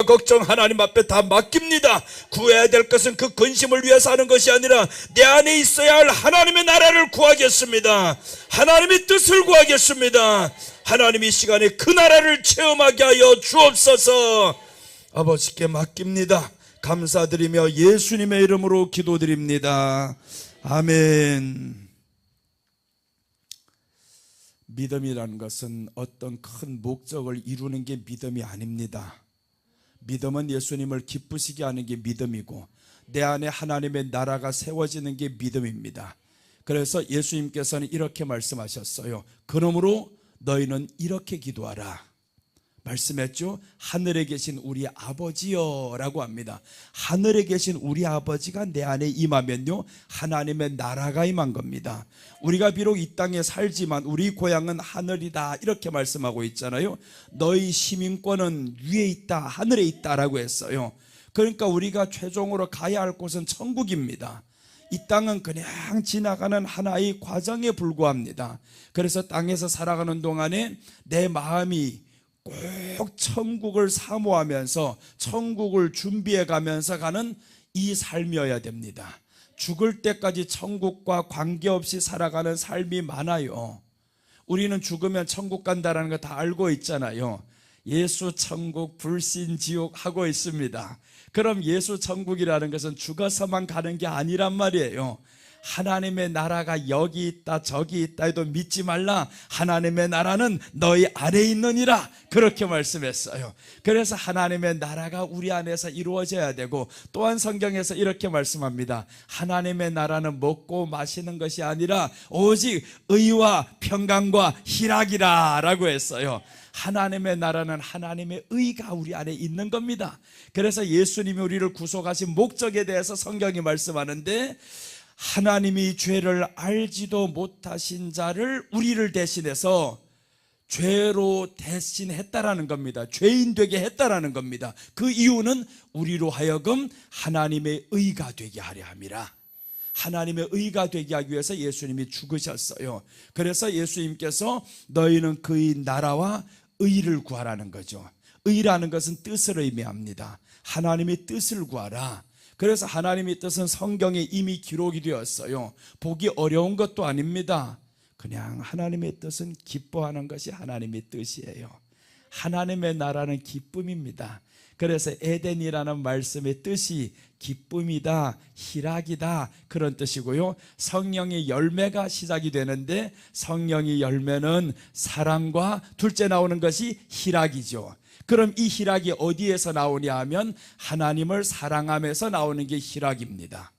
걱정 하나님 앞에 다 맡깁니다. 구해야 될 것은 그 근심을 위해서 하는 것이 아니라 내 안에 있어야 할 하나님의 나라를 구하겠습니다. 하나님의 뜻을 구하겠습니다. 하나님이 시간에 그 나라를 체험하게 하여 주옵소서. 아버지께 맡깁니다. 감사드리며 예수님의 이름으로 기도드립니다. 아멘. 믿음이라는 것은 어떤 큰 목적을 이루는 게 믿음이 아닙니다. 믿음은 예수님을 기쁘시게 하는 게 믿음이고 내 안에 하나님의 나라가 세워지는 게 믿음입니다. 그래서 예수님께서는 이렇게 말씀하셨어요. 그러므로 너희는 이렇게 기도하라. 말씀했죠. 하늘에 계신 우리 아버지여 라고 합니다. 하늘에 계신 우리 아버지가 내 안에 임하면요, 하나님의 나라가 임한 겁니다. 우리가 비록 이 땅에 살지만 우리 고향은 하늘이다 이렇게 말씀하고 있잖아요. 너희 시민권은 위에 있다, 하늘에 있다 라고 했어요. 그러니까 우리가 최종으로 가야 할 곳은 천국입니다. 이 땅은 그냥 지나가는 하나의 과정에 불과합니다. 그래서 땅에서 살아가는 동안에 내 마음이 꼭 천국을 사모하면서 천국을 준비해 가면서 가는 이 삶이어야 됩니다. 죽을 때까지 천국과 관계없이 살아가는 삶이 많아요. 우리는 죽으면 천국 간다는 거 다 알고 있잖아요. 예수 천국 불신 지옥 하고 있습니다. 그럼 예수 천국이라는 것은 죽어서만 가는 게 아니란 말이에요. 하나님의 나라가 여기 있다 저기 있다 해도 믿지 말라. 하나님의 나라는 너희 안에 있느니라 그렇게 말씀했어요. 그래서 하나님의 나라가 우리 안에서 이루어져야 되고, 또한 성경에서 이렇게 말씀합니다. 하나님의 나라는 먹고 마시는 것이 아니라 오직 의와 평강과 희락이라 라고 했어요. 하나님의 나라는 하나님의 의가 우리 안에 있는 겁니다. 그래서 예수님이 우리를 구속하신 목적에 대해서 성경이 말씀하는데, 하나님이 죄를 알지도 못하신 자를 우리를 대신해서 죄로 대신했다라는 겁니다. 죄인 되게 했다라는 겁니다. 그 이유는 우리로 하여금 하나님의 의가 되게 하려 함이라. 하나님의 의가 되게 하기 위해서 예수님이 죽으셨어요. 그래서 예수님께서 너희는 그의 나라와 의를 구하라는 거죠. 의라는 것은 뜻을 의미합니다. 하나님의 뜻을 구하라. 그래서 하나님의 뜻은 성경에 이미 기록이 되었어요. 보기 어려운 것도 아닙니다. 그냥 하나님의 뜻은 기뻐하는 것이 하나님의 뜻이에요. 하나님의 나라는 기쁨입니다. 그래서 에덴이라는 말씀의 뜻이 기쁨이다, 희락이다 그런 뜻이고요. 성령의 열매가 시작이 되는데, 성령의 열매는 사랑과 둘째 나오는 것이 희락이죠. 그럼 이 희락이 어디에서 나오냐 하면 하나님을 사랑하면서 나오는 게 희락입니다.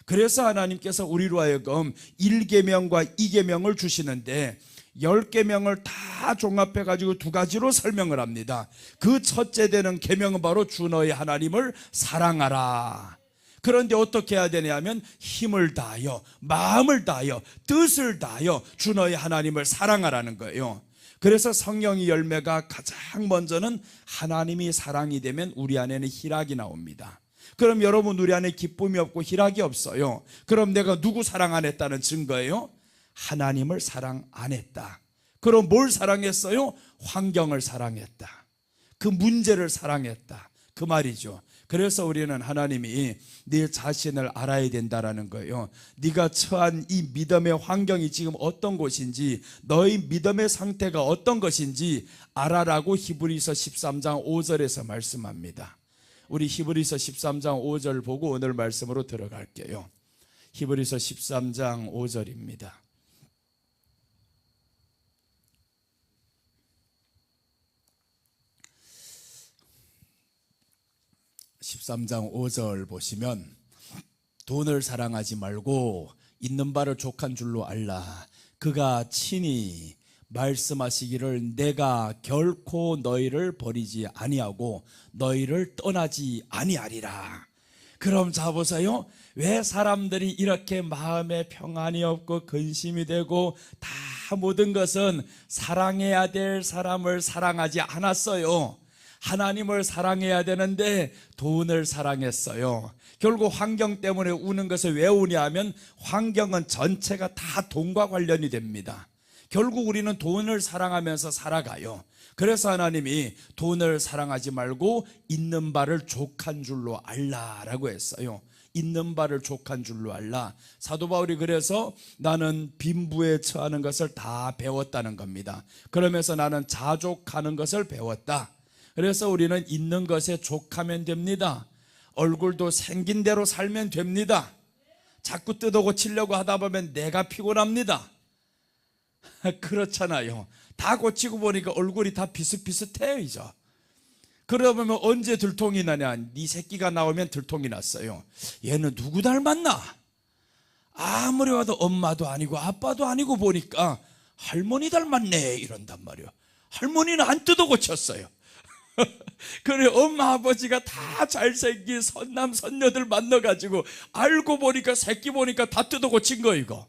그래서 하나님께서 우리로 하여금 1계명과 2계명을 주시는데 10계명을 다 종합해 가지고 두 가지로 설명을 합니다. 그 첫째 되는 계명은 바로 주 너의 하나님을 사랑하라. 그런데 어떻게 해야 되냐 하면 힘을 다하여, 마음을 다하여, 뜻을 다하여 주 너의 하나님을 사랑하라는 거예요. 그래서 성령의 열매가 가장 먼저는 하나님이 사랑이 되면 우리 안에는 희락이 나옵니다. 그럼 여러분, 우리 안에 기쁨이 없고 희락이 없어요. 그럼 내가 누구 사랑 안 했다는 증거예요? 하나님을 사랑 안 했다. 그럼 뭘 사랑했어요? 환경을 사랑했다. 그 문제를 사랑했다. 그 말이죠. 그래서 우리는 하나님이 네 자신을 알아야 된다라는 거예요. 네가 처한 이 믿음의 환경이 지금 어떤 곳인지, 너의 믿음의 상태가 어떤 것인지 알아라고 히브리서 13장 5절에서 말씀합니다. 우리 히브리서 13장 5절 보고 오늘 말씀으로 들어갈게요. 히브리서 13장 5절입니다. (13장 5절) 보시면, 돈을 사랑하지 말고 있는 바를 족한 줄로 알라. 그가 친히 말씀하시기를 내가 결코 너희를 버리지 아니하고 너희를 떠나지 아니하리라. 그럼 자 보세요. 왜 사람들이 이렇게 마음에 평안이 없고 근심이 되고, 다 모든 것은 사랑해야 될 사람을 사랑하지 않았어요. 하나님을 사랑해야 되는데 돈을 사랑했어요. 결국 환경 때문에 우는 것을 왜 우냐 하면 환경은 전체가 다 돈과 관련이 됩니다. 결국 우리는 돈을 사랑하면서 살아가요. 그래서 하나님이 돈을 사랑하지 말고 있는 바를 족한 줄로 알라라고 했어요. 있는 바를 족한 줄로 알라. 사도 바울이 그래서 나는 빈부에 처하는 것을 다 배웠다는 겁니다. 그러면서 나는 자족하는 것을 배웠다. 그래서 우리는 있는 것에 족하면 됩니다. 얼굴도 생긴 대로 살면 됩니다. 자꾸 뜯어 고치려고 하다 보면 내가 피곤합니다. 그렇잖아요. 다 고치고 보니까 얼굴이 다 비슷비슷해요. 이제 그러다 보면 언제 들통이 나냐. 네 새끼가 나오면 들통이 났어요. 얘는 누구 닮았나? 아무리 봐도 엄마도 아니고 아빠도 아니고 보니까 할머니 닮았네 이런단 말이에요. 할머니는 안 뜯어 고쳤어요. 그래 엄마 아버지가 다 잘생긴 선남 선녀들 만나가지고 알고 보니까 새끼 보니까 다 뜯어 고친 거 이거.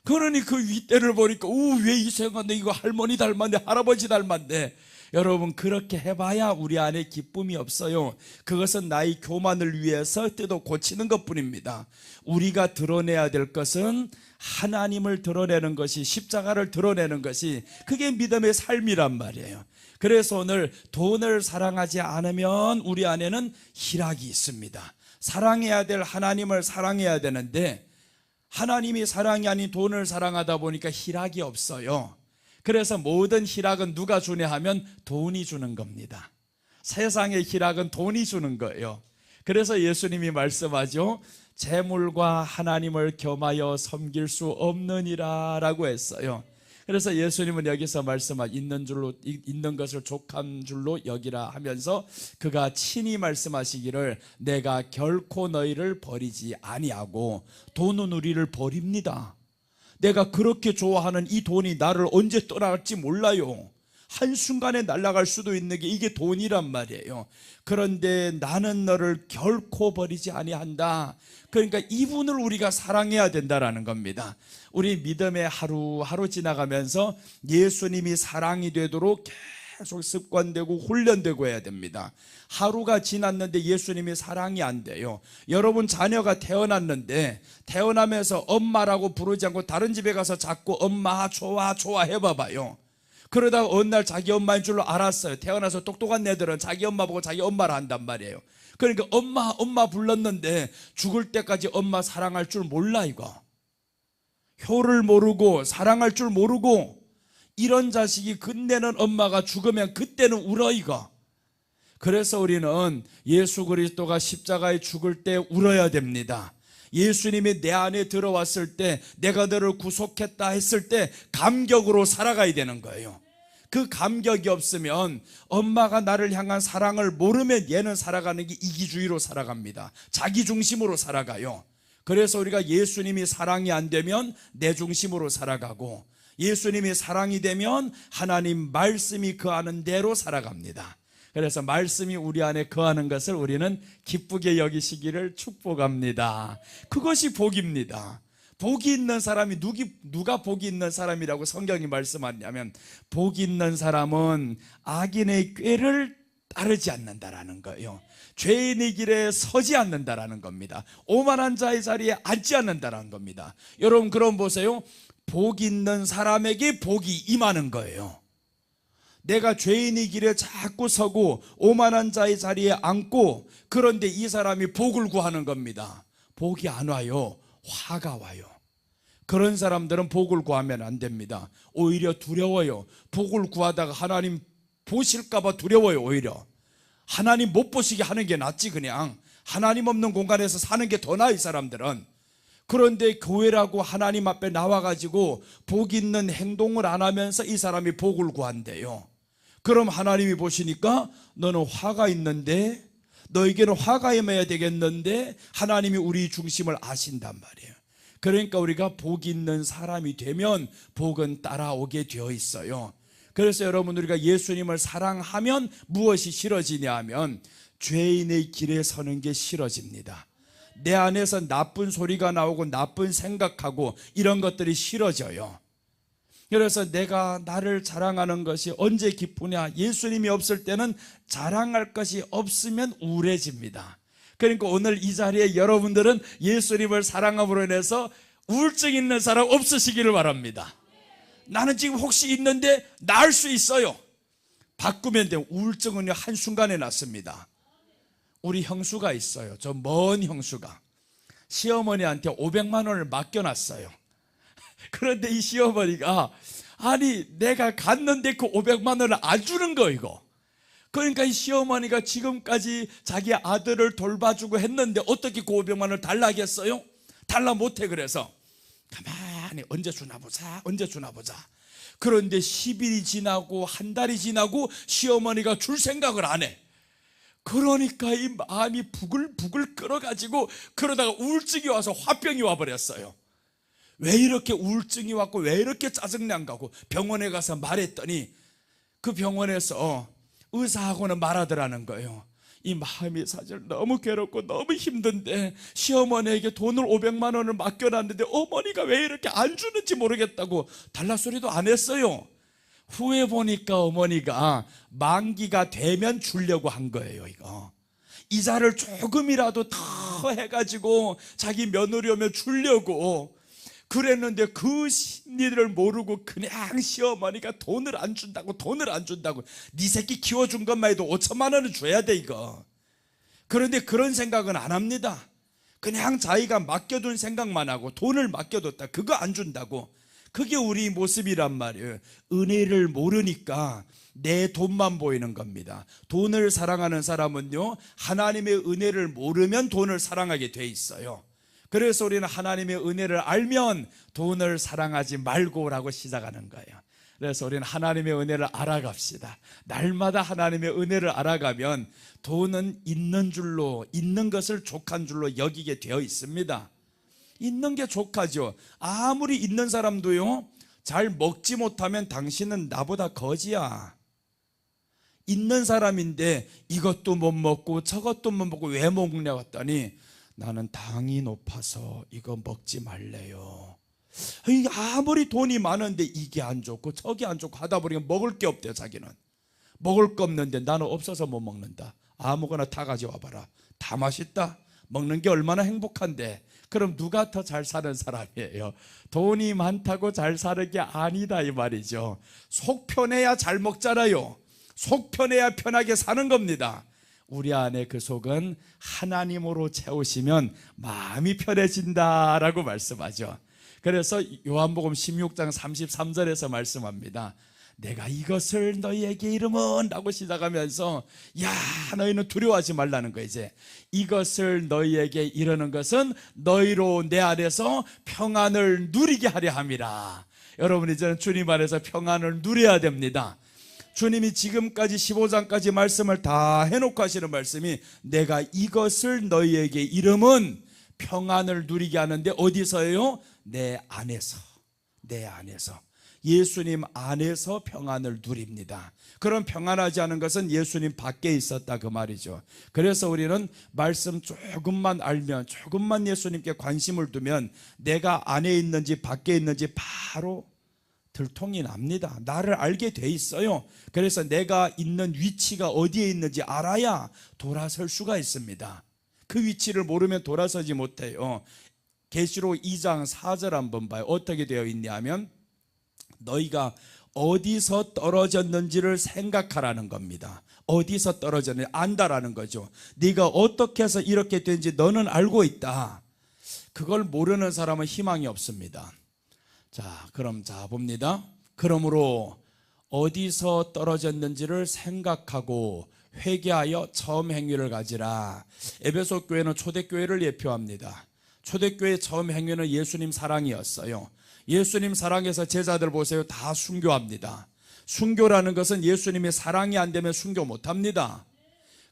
그러니 그 윗대를 보니까 왜 이상한데 이거 할머니 닮았네 할아버지 닮았네. 여러분 그렇게 해봐야 우리 안에 기쁨이 없어요. 그것은 나의 교만을 위해서 뜯어 고치는 것뿐입니다. 우리가 드러내야 될 것은 하나님을 드러내는 것이, 십자가를 드러내는 것이, 그게 믿음의 삶이란 말이에요. 그래서 오늘 돈을 사랑하지 않으면 우리 안에는 희락이 있습니다. 사랑해야 될 하나님을 사랑해야 되는데 하나님이 사랑이 아닌 돈을 사랑하다 보니까 희락이 없어요. 그래서 모든 희락은 누가 주냐 하면 돈이 주는 겁니다. 세상의 희락은 돈이 주는 거예요. 그래서 예수님이 말씀하죠. 재물과 하나님을 겸하여 섬길 수 없느니라 라고 했어요. 그래서 예수님은 여기서 있는 것을 족한 줄로 여기라 하면서 그가 친히 말씀하시기를 내가 결코 너희를 버리지 아니하고 돈은 우리를 버립니다. 내가 그렇게 좋아하는 이 돈이 나를 언제 떠나갈지 몰라요. 한순간에 날아갈 수도 있는 게 이게 돈이란 말이에요. 그런데 나는 너를 결코 버리지 아니한다. 그러니까 이분을 우리가 사랑해야 된다라는 겁니다. 우리 믿음의 하루하루 지나가면서 예수님이 사랑이 되도록 계속 습관되고 훈련되고 해야 됩니다. 하루가 지났는데 예수님이 사랑이 안 돼요. 여러분 자녀가 태어났는데 태어나면서 엄마라고 부르지 않고 다른 집에 가서 자꾸 엄마 좋아 해봐봐요. 그러다가 어느 날 자기 엄마인 줄로 알았어요. 태어나서 똑똑한 애들은 자기 엄마 보고 자기 엄마를 한단 말이에요. 그러니까 엄마 불렀는데 죽을 때까지 엄마 사랑할 줄 몰라 이거. 효를 모르고 사랑할 줄 모르고 이런 자식이 끝내는 엄마가 죽으면 그때는 울어 이거. 그래서 우리는 예수 그리스도가 십자가에 죽을 때 울어야 됩니다. 예수님이 내 안에 들어왔을 때 내가 너를 구속했다 했을 때 감격으로 살아가야 되는 거예요. 그 감격이 없으면 엄마가 나를 향한 사랑을 모르면 얘는 살아가는 게 이기주의로 살아갑니다. 자기 중심으로 살아가요. 그래서 우리가 예수님이 사랑이 안 되면 내 중심으로 살아가고 예수님이 사랑이 되면 하나님 말씀이 거하는 대로 살아갑니다. 그래서 말씀이 우리 안에 거하는 것을 우리는 기쁘게 여기시기를 축복합니다. 그것이 복입니다. 복이 있는 사람이 누가 복이 있는 사람이라고 성경이 말씀하냐면 복이 있는 사람은 악인의 꾀를 따르지 않는다라는 거예요. 죄인의 길에 서지 않는다라는 겁니다. 오만한 자의 자리에 앉지 않는다라는 겁니다. 여러분 그럼 보세요. 복 있는 사람에게 복이 임하는 거예요. 내가 죄인의 길에 자꾸 서고 오만한 자의 자리에 앉고 그런데 이 사람이 복을 구하는 겁니다. 복이 안 와요. 화가 와요. 그런 사람들은 복을 구하면 안 됩니다. 오히려 두려워요. 복을 구하다가 하나님 보실까 봐 두려워요. 오히려 하나님 못 보시게 하는 게 낫지. 그냥 하나님 없는 공간에서 사는 게 더 나아 이 사람들은. 그런데 교회라고 하나님 앞에 나와가지고 복 있는 행동을 안 하면서 이 사람이 복을 구한대요. 그럼 하나님이 보시니까 너는 화가 있는데 너에게는 화가 임해야 되겠는데 하나님이 우리 중심을 아신단 말이에요. 그러니까 우리가 복 있는 사람이 되면 복은 따라오게 되어 있어요. 그래서 여러분 우리가 예수님을 사랑하면 무엇이 싫어지냐 하면 죄인의 길에 서는 게 싫어집니다. 내 안에서 나쁜 소리가 나오고 나쁜 생각하고 이런 것들이 싫어져요. 그래서 내가 나를 자랑하는 것이 언제 기쁘냐? 예수님이 없을 때는 자랑할 것이 없으면 우울해집니다. 그러니까 오늘 이 자리에 여러분들은 예수님을 사랑함으로 인해서 우울증 있는 사람 없으시기를 바랍니다. 나는 지금 혹시 있는데 나을 수 있어요. 바꾸면 돼. 우울증은 한순간에 났습니다. 우리 형수가 있어요. 저 먼 형수가 시어머니한테 500만 원을 맡겨놨어요. 그런데 이 시어머니가 아니 내가 갔는데 그 500만 원을 안 주는 거 이거. 그러니까 이 시어머니가 지금까지 자기 아들을 돌봐주고 했는데 어떻게 그 500만 원을 달라겠어요? 달라 못해. 그래서 가만히 언제 주나 보자, 언제 주나 보자. 그런데 10일이 지나고 한 달이 지나고 시어머니가 줄 생각을 안 해. 그러니까 이 마음이 부글부글 끓어가지고 그러다가 우울증이 와서 화병이 와버렸어요. 왜 이렇게 우울증이 왔고 왜 이렇게 짜증난 거고 병원에 가서 말했더니 그 병원에서 의사하고는 말하더라는 거예요. 이 마음이 사실 너무 괴롭고 너무 힘든데 시어머니에게 돈을 500만 원을 맡겨놨는데 어머니가 왜 이렇게 안 주는지 모르겠다고 달라소리도 안 했어요. 후에 보니까 어머니가 만기가 되면 주려고 한 거예요. 이거 이자를 조금이라도 더 해가지고 자기 며느리 오면 주려고 그랬는데 그 심리를 모르고 그냥 시어머니가 돈을 안 준다고 네 새끼 키워준 것만 해도 5천만 원은 줘야 돼 이거. 그런데 그런 생각은 안 합니다. 그냥 자기가 맡겨둔 생각만 하고 돈을 맡겨뒀다 그거 안 준다고. 그게 우리 모습이란 말이에요. 은혜를 모르니까 내 돈만 보이는 겁니다. 돈을 사랑하는 사람은요 하나님의 은혜를 모르면 돈을 사랑하게 돼 있어요. 그래서 우리는 하나님의 은혜를 알면 돈을 사랑하지 말고라고 시작하는 거예요. 그래서 우리는 하나님의 은혜를 알아갑시다. 날마다 하나님의 은혜를 알아가면 돈은 있는 줄로, 있는 것을 족한 줄로 여기게 되어 있습니다. 있는 게 족하죠. 아무리 있는 사람도요 잘 먹지 못하면 당신은 나보다 거지야. 있는 사람인데 이것도 못 먹고 저것도 못 먹고 왜 먹냐고 했더니 나는 당이 높아서 이거 먹지 말래요. 아무리 돈이 많은데 이게 안 좋고 저게 안 좋고 하다 보니까 먹을 게 없대요. 자기는 먹을 거 없는데 나는 없어서 못 먹는다. 아무거나 다 가져와 봐라. 다 맛있다. 먹는 게 얼마나 행복한데. 그럼 누가 더 잘 사는 사람이에요? 돈이 많다고 잘 사는 게 아니다 이 말이죠. 속 편해야 잘 먹잖아요. 속 편해야 편하게 사는 겁니다. 우리 안에 그 속은 하나님으로 채우시면 마음이 편해진다라고 말씀하죠. 그래서 요한복음 16장 33절에서 말씀합니다. 내가 이것을 너희에게 이름은 라고 시작하면서 야 너희는 두려워하지 말라는 거예요. 이제 이것을 너희에게 이르는 것은 너희로 내 안에서 평안을 누리게 하려 함이라. 여러분 이제는 주님 안에서 평안을 누려야 됩니다. 주님이 지금까지 15장까지 말씀을 다 해놓고 하시는 말씀이 내가 이것을 너희에게 이름은 평안을 누리게 하는데 어디서요? 내 안에서. 내 안에서. 예수님 안에서 평안을 누립니다. 그런 평안하지 않은 것은 예수님 밖에 있었다 그 말이죠. 그래서 우리는 말씀 조금만 알면 조금만 예수님께 관심을 두면 내가 안에 있는지 밖에 있는지 바로 들통이 납니다. 나를 알게 돼 있어요. 그래서 내가 있는 위치가 어디에 있는지 알아야 돌아설 수가 있습니다. 그 위치를 모르면 돌아서지 못해요. 계시록 2장 4절 한번 봐요. 어떻게 되어 있냐면 너희가 어디서 떨어졌는지를 생각하라는 겁니다. 어디서 떨어졌는지 안다라는 거죠. 네가 어떻게 해서 이렇게 된지 너는 알고 있다. 그걸 모르는 사람은 희망이 없습니다. 자, 그럼 봅니다. 그러므로 어디서 떨어졌는지를 생각하고 회개하여 처음 행위를 가지라. 에베소 교회는 초대교회를 예표합니다. 초대교회의 처음 행위는 예수님 사랑이었어요. 예수님 사랑해서 제자들 보세요. 다 순교합니다. 순교라는 것은 예수님의 사랑이 안 되면 순교 못합니다.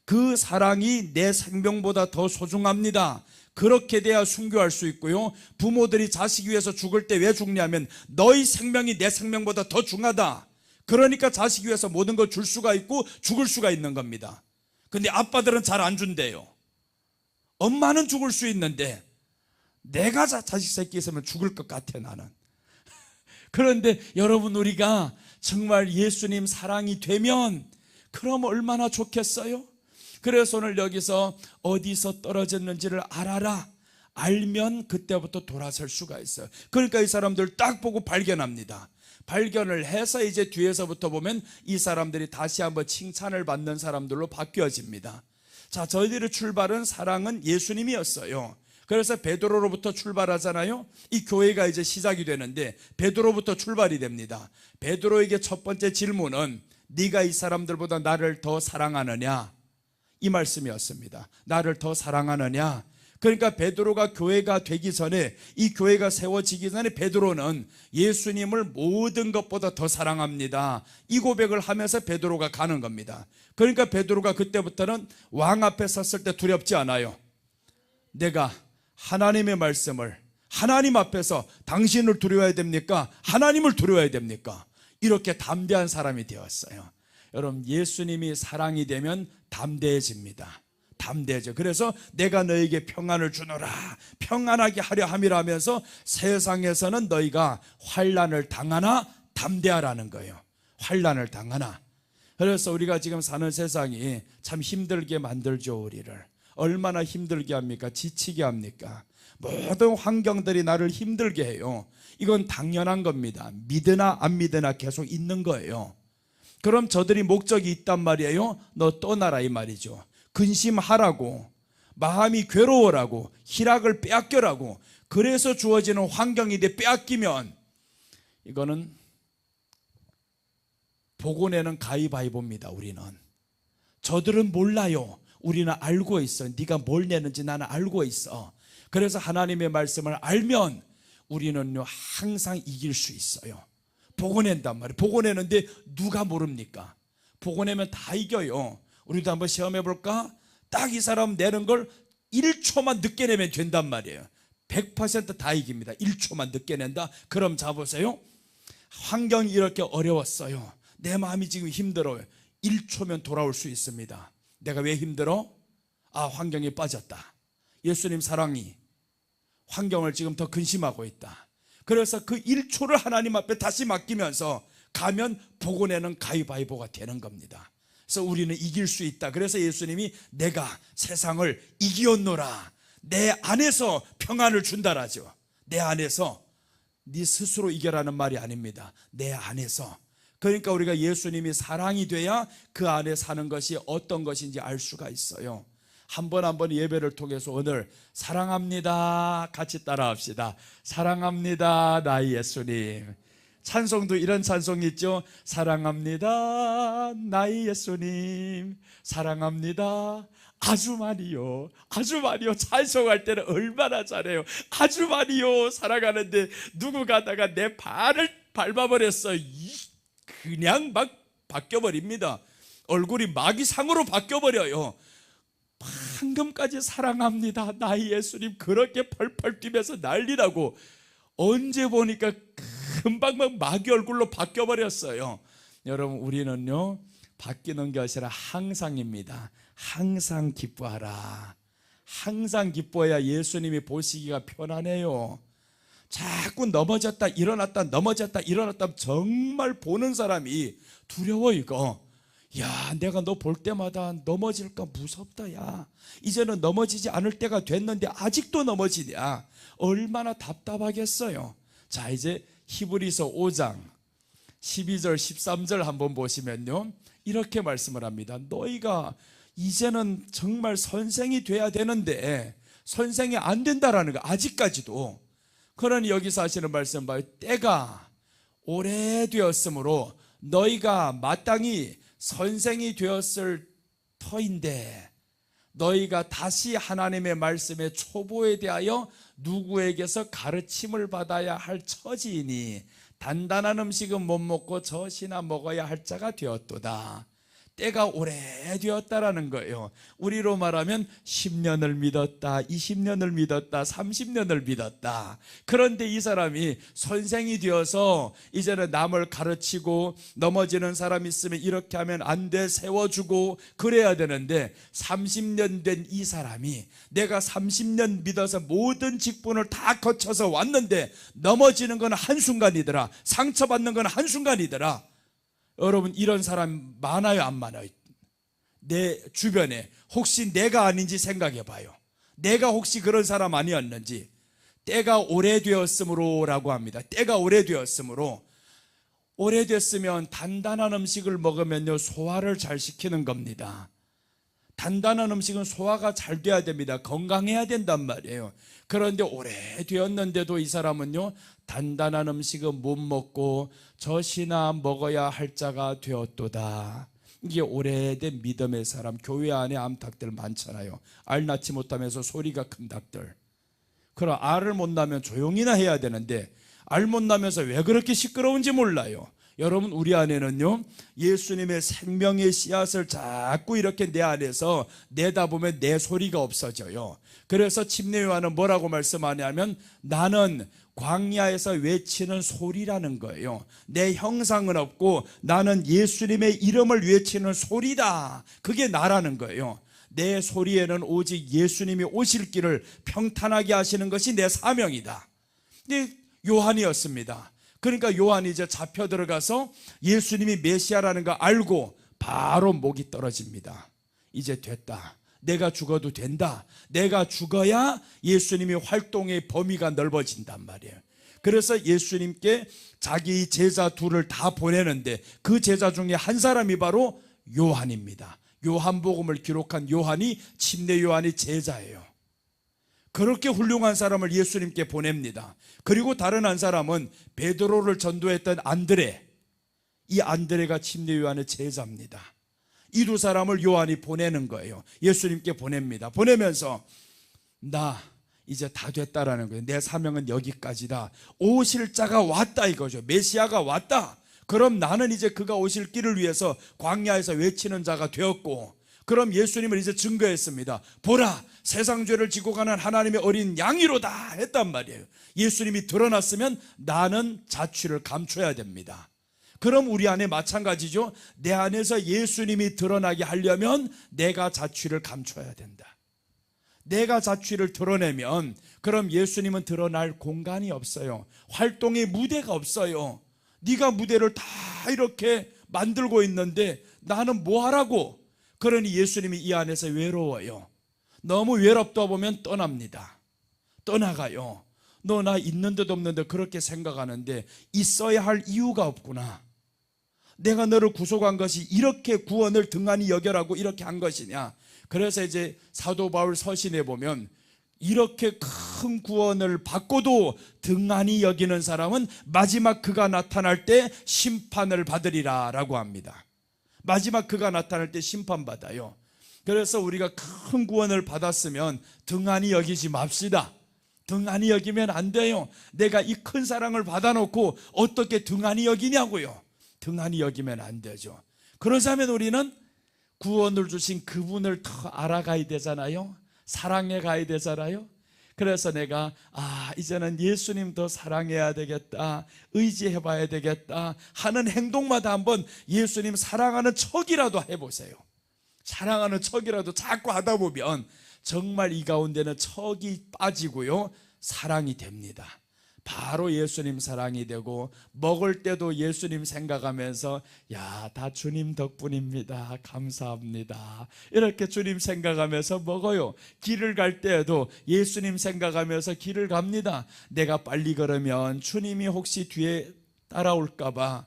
그 사랑이 내 생명보다 더 소중합니다. 그렇게 돼야 순교할 수 있고요. 부모들이 자식 위해서 죽을 때 왜 죽냐면 너희 생명이 내 생명보다 더 중하다. 그러니까 자식 위해서 모든 걸 줄 수가 있고 죽을 수가 있는 겁니다. 근데 아빠들은 잘 안 준대요. 엄마는 죽을 수 있는데 내가 자식 새끼 있으면 죽을 것 같아 나는. 그런데 여러분 우리가 정말 예수님 사랑이 되면 그럼 얼마나 좋겠어요? 그래서 오늘 여기서 어디서 떨어졌는지를 알아라. 알면 그때부터 돌아설 수가 있어요. 그러니까 이 사람들 딱 보고 발견합니다. 발견을 해서 이제 뒤에서부터 보면 이 사람들이 다시 한번 칭찬을 받는 사람들로 바뀌어집니다. 자, 저희들의 출발은 사랑은 예수님이었어요. 그래서 베드로로부터 출발하잖아요. 이 교회가 이제 시작이 되는데 베드로부터 출발이 됩니다. 베드로에게 첫 번째 질문은 네가 이 사람들보다 나를 더 사랑하느냐, 이 말씀이었습니다. 나를 더 사랑하느냐. 그러니까 베드로가 교회가 되기 전에, 이 교회가 세워지기 전에 베드로는 예수님을 모든 것보다 더 사랑합니다. 이 고백을 하면서 베드로가 가는 겁니다. 그러니까 베드로가 그때부터는 왕 앞에 섰을 때 두렵지 않아요. 내가 하나님의 말씀을, 하나님 앞에서 당신을 두려워야 됩니까? 하나님을 두려워야 됩니까? 이렇게 담대한 사람이 되었어요. 여러분, 예수님이 사랑이 되면 담대해집니다. 담대해져. 그래서 내가 너에게 평안을 주노라, 평안하게 하려 함이라 하면서 세상에서는 너희가 환난을 당하나 담대하라는 거예요. 환난을 당하나. 그래서 우리가 지금 사는 세상이 참 힘들게 만들죠. 우리를 얼마나 힘들게 합니까? 지치게 합니까? 모든 환경들이 나를 힘들게 해요. 이건 당연한 겁니다. 믿으나 안 믿으나 계속 있는 거예요. 그럼 저들이 목적이 있단 말이에요. 너 떠나라 이 말이죠. 근심하라고, 마음이 괴로워라고, 희락을 빼앗겨라고. 그래서 주어지는 환경인데 빼앗기면 이거는 복원에는 가위바위보입니다. 우리는. 저들은 몰라요. 우리는 알고 있어. 네가 뭘 내는지 나는 알고 있어. 그래서 하나님의 말씀을 알면 우리는요 항상 이길 수 있어요. 복원낸단 말이에요. 복원내는데 누가 모릅니까? 복원내면 다 이겨요. 우리도 한번 시험해 볼까? 딱 이 사람 내는 걸 1초만 늦게 내면 된단 말이에요. 100% 다 이깁니다. 1초만 늦게 낸다? 그럼 잡으세요. 환경이 이렇게 어려웠어요. 내 마음이 지금 힘들어요. 1초면 돌아올 수 있습니다. 내가 왜 힘들어? 아, 환경에 빠졌다. 예수님 사랑이 환경을 지금 더 근심하고 있다. 그래서 그 1초를 하나님 앞에 다시 맡기면서 가면 복원에는 가위바위보가 되는 겁니다. 그래서 우리는 이길 수 있다. 그래서 예수님이 내가 세상을 이기었노라, 내 안에서 평안을 준다라죠. 내 안에서. 네 스스로 이겨라는 말이 아닙니다. 내 안에서. 그러니까 우리가 예수님이 사랑이 돼야 그 안에 사는 것이 어떤 것인지 알 수가 있어요. 한 번 한 번 예배를 통해서 오늘 사랑합니다 같이 따라합시다. 사랑합니다 나의 예수님. 찬송도 이런 찬송이 있죠. 사랑합니다 나의 예수님, 사랑합니다 아주 많이요, 아주 많이요. 찬송할 때는 얼마나 잘해요. 아주 많이요 사랑하는데 누구 가다가 내 발을 밟아버렸어. 그냥 막 바뀌어버립니다. 얼굴이 마귀상으로 바뀌어버려요. 방금까지 사랑합니다 나의 예수님 그렇게 펄펄 뛰면서 난리라고, 언제 보니까 금방 막 마귀 얼굴로 바뀌어버렸어요. 여러분, 우리는요 바뀌는 것이 아니라 항상입니다. 항상 기뻐하라. 항상 기뻐해야 예수님이 보시기가 편안해요. 자꾸 넘어졌다 일어났다 넘어졌다 일어났다 정말 보는 사람이 두려워. 이거 야, 내가 너 볼 때마다 넘어질까 무섭다. 야, 이제는 넘어지지 않을 때가 됐는데 아직도 넘어지냐, 얼마나 답답하겠어요. 자, 이제 히브리서 5장 12절 13절 한번 보시면요 이렇게 말씀을 합니다. 너희가 이제는 정말 선생이 돼야 되는데 선생이 안 된다라는 거, 아직까지도. 그러니 여기서 하시는 말씀 봐요. 때가 오래되었으므로 너희가 마땅히 선생이 되었을 터인데 너희가 다시 하나님의 말씀의 초보에 대하여 누구에게서 가르침을 받아야 할 처지이니 단단한 음식은 못 먹고 젖이나 먹어야 할 자가 되었도다. 때가 오래되었다라는 거예요. 우리로 말하면 10년을 믿었다, 20년을 믿었다, 30년을 믿었다. 그런데 이 사람이 선생이 되어서 이제는 남을 가르치고 넘어지는 사람 있으면 이렇게 하면 안 돼 세워주고 그래야 되는데 30년 된 이 사람이 내가 30년 믿어서 모든 직분을 다 거쳐서 왔는데 넘어지는 건 한순간이더라, 상처받는 건 한순간이더라. 여러분, 이런 사람 많아요 안 많아요? 내 주변에 혹시 내가 아닌지 생각해 봐요. 내가 혹시 그런 사람 아니었는지. 때가 오래되었으므로 라고 합니다. 때가 오래되었으므로 오래됐으면 단단한 음식을 먹으면요 소화를 잘 시키는 겁니다. 단단한 음식은 소화가 잘 돼야 됩니다. 건강해야 된단 말이에요. 그런데 오래되었는데도 이 사람은요 단단한 음식은 못 먹고 젖이나 먹어야 할 자가 되었도다. 이게 오래된 믿음의 사람, 교회 안에 암탉들 많잖아요. 알 낳지 못하면서 소리가 큰 닭들. 그럼 알을 못 낳으면 조용히나 해야 되는데 알 못 낳으면서 왜 그렇게 시끄러운지 몰라요. 여러분, 우리 안에는요 예수님의 생명의 씨앗을 자꾸 이렇게 내 안에서 내다 보면 내 소리가 없어져요. 그래서 침례요한은 뭐라고 말씀하냐면 나는 광야에서 외치는 소리라는 거예요. 내 형상은 없고 나는 예수님의 이름을 외치는 소리다. 그게 나라는 거예요. 내 소리에는 오직 예수님이 오실 길을 평탄하게 하시는 것이 내 사명이다. 근데 요한이었습니다. 그러니까 요한이 이제 잡혀 들어가서 예수님이 메시아라는 거 알고 바로 목이 떨어집니다. 이제 됐다. 내가 죽어도 된다. 내가 죽어야 예수님이 활동의 범위가 넓어진단 말이에요. 그래서 예수님께 자기 제자 둘을 다 보내는데 그 제자 중에 한 사람이 바로 요한입니다. 요한복음을 기록한 요한이 침례 요한의 제자예요. 그렇게 훌륭한 사람을 예수님께 보냅니다. 그리고 다른 한 사람은 베드로를 전도했던 안드레, 이 안드레가 침례 요한의 제자입니다. 이 두 사람을 요한이 보내는 거예요. 예수님께 보냅니다. 보내면서 나 이제 다 됐다라는 거예요. 내 사명은 여기까지다. 오실 자가 왔다 이거죠. 메시아가 왔다. 그럼 나는 이제 그가 오실 길을 위해서 광야에서 외치는 자가 되었고, 그럼 예수님을 이제 증거했습니다. 보라, 세상 죄를 지고 가는 하나님의 어린 양이로다 했단 말이에요. 예수님이 드러났으면 나는 자취를 감춰야 됩니다. 그럼 우리 안에 마찬가지죠. 내 안에서 예수님이 드러나게 하려면 내가 자취를 감춰야 된다. 내가 자취를 드러내면 그럼 예수님은 드러날 공간이 없어요. 활동의 무대가 없어요. 네가 무대를 다 이렇게 만들고 있는데 나는 뭐 하라고? 그러니 예수님이 이 안에서 외로워요. 너무 외롭다 보면 떠납니다. 떠나가요. 너 나 있는 듯 없는 듯 그렇게 생각하는데 있어야 할 이유가 없구나. 내가 너를 구속한 것이 이렇게 구원을 등한히 여겨라고 이렇게 한 것이냐. 그래서 이제 사도 바울 서신에 보면 이렇게 큰 구원을 받고도 등한히 여기는 사람은 마지막 그가 나타날 때 심판을 받으리라 라고 합니다. 마지막 그가 나타날 때 심판받아요. 그래서 우리가 큰 구원을 받았으면 등한히 여기지 맙시다. 등한히 여기면 안 돼요. 내가 이 큰 사랑을 받아놓고 어떻게 등한히 여기냐고요. 등한히 여기면 안 되죠. 그러자면 우리는 구원을 주신 그분을 더 알아가야 되잖아요. 사랑해 가야 되잖아요. 그래서 내가 이제는 예수님 더 사랑해야 되겠다, 의지해 봐야 되겠다 하는 행동마다 한번 예수님 사랑하는 척이라도 해보세요. 사랑하는 척이라도 자꾸 하다 보면 정말 이 가운데는 척이 빠지고요 사랑이 됩니다. 바로 예수님 사랑이 되고, 먹을 때도 예수님 생각하면서 다 주님 덕분입니다, 감사합니다 이렇게 주님 생각하면서 먹어요. 길을 갈 때에도 예수님 생각하면서 길을 갑니다. 내가 빨리 걸으면 주님이 혹시 뒤에 따라올까 봐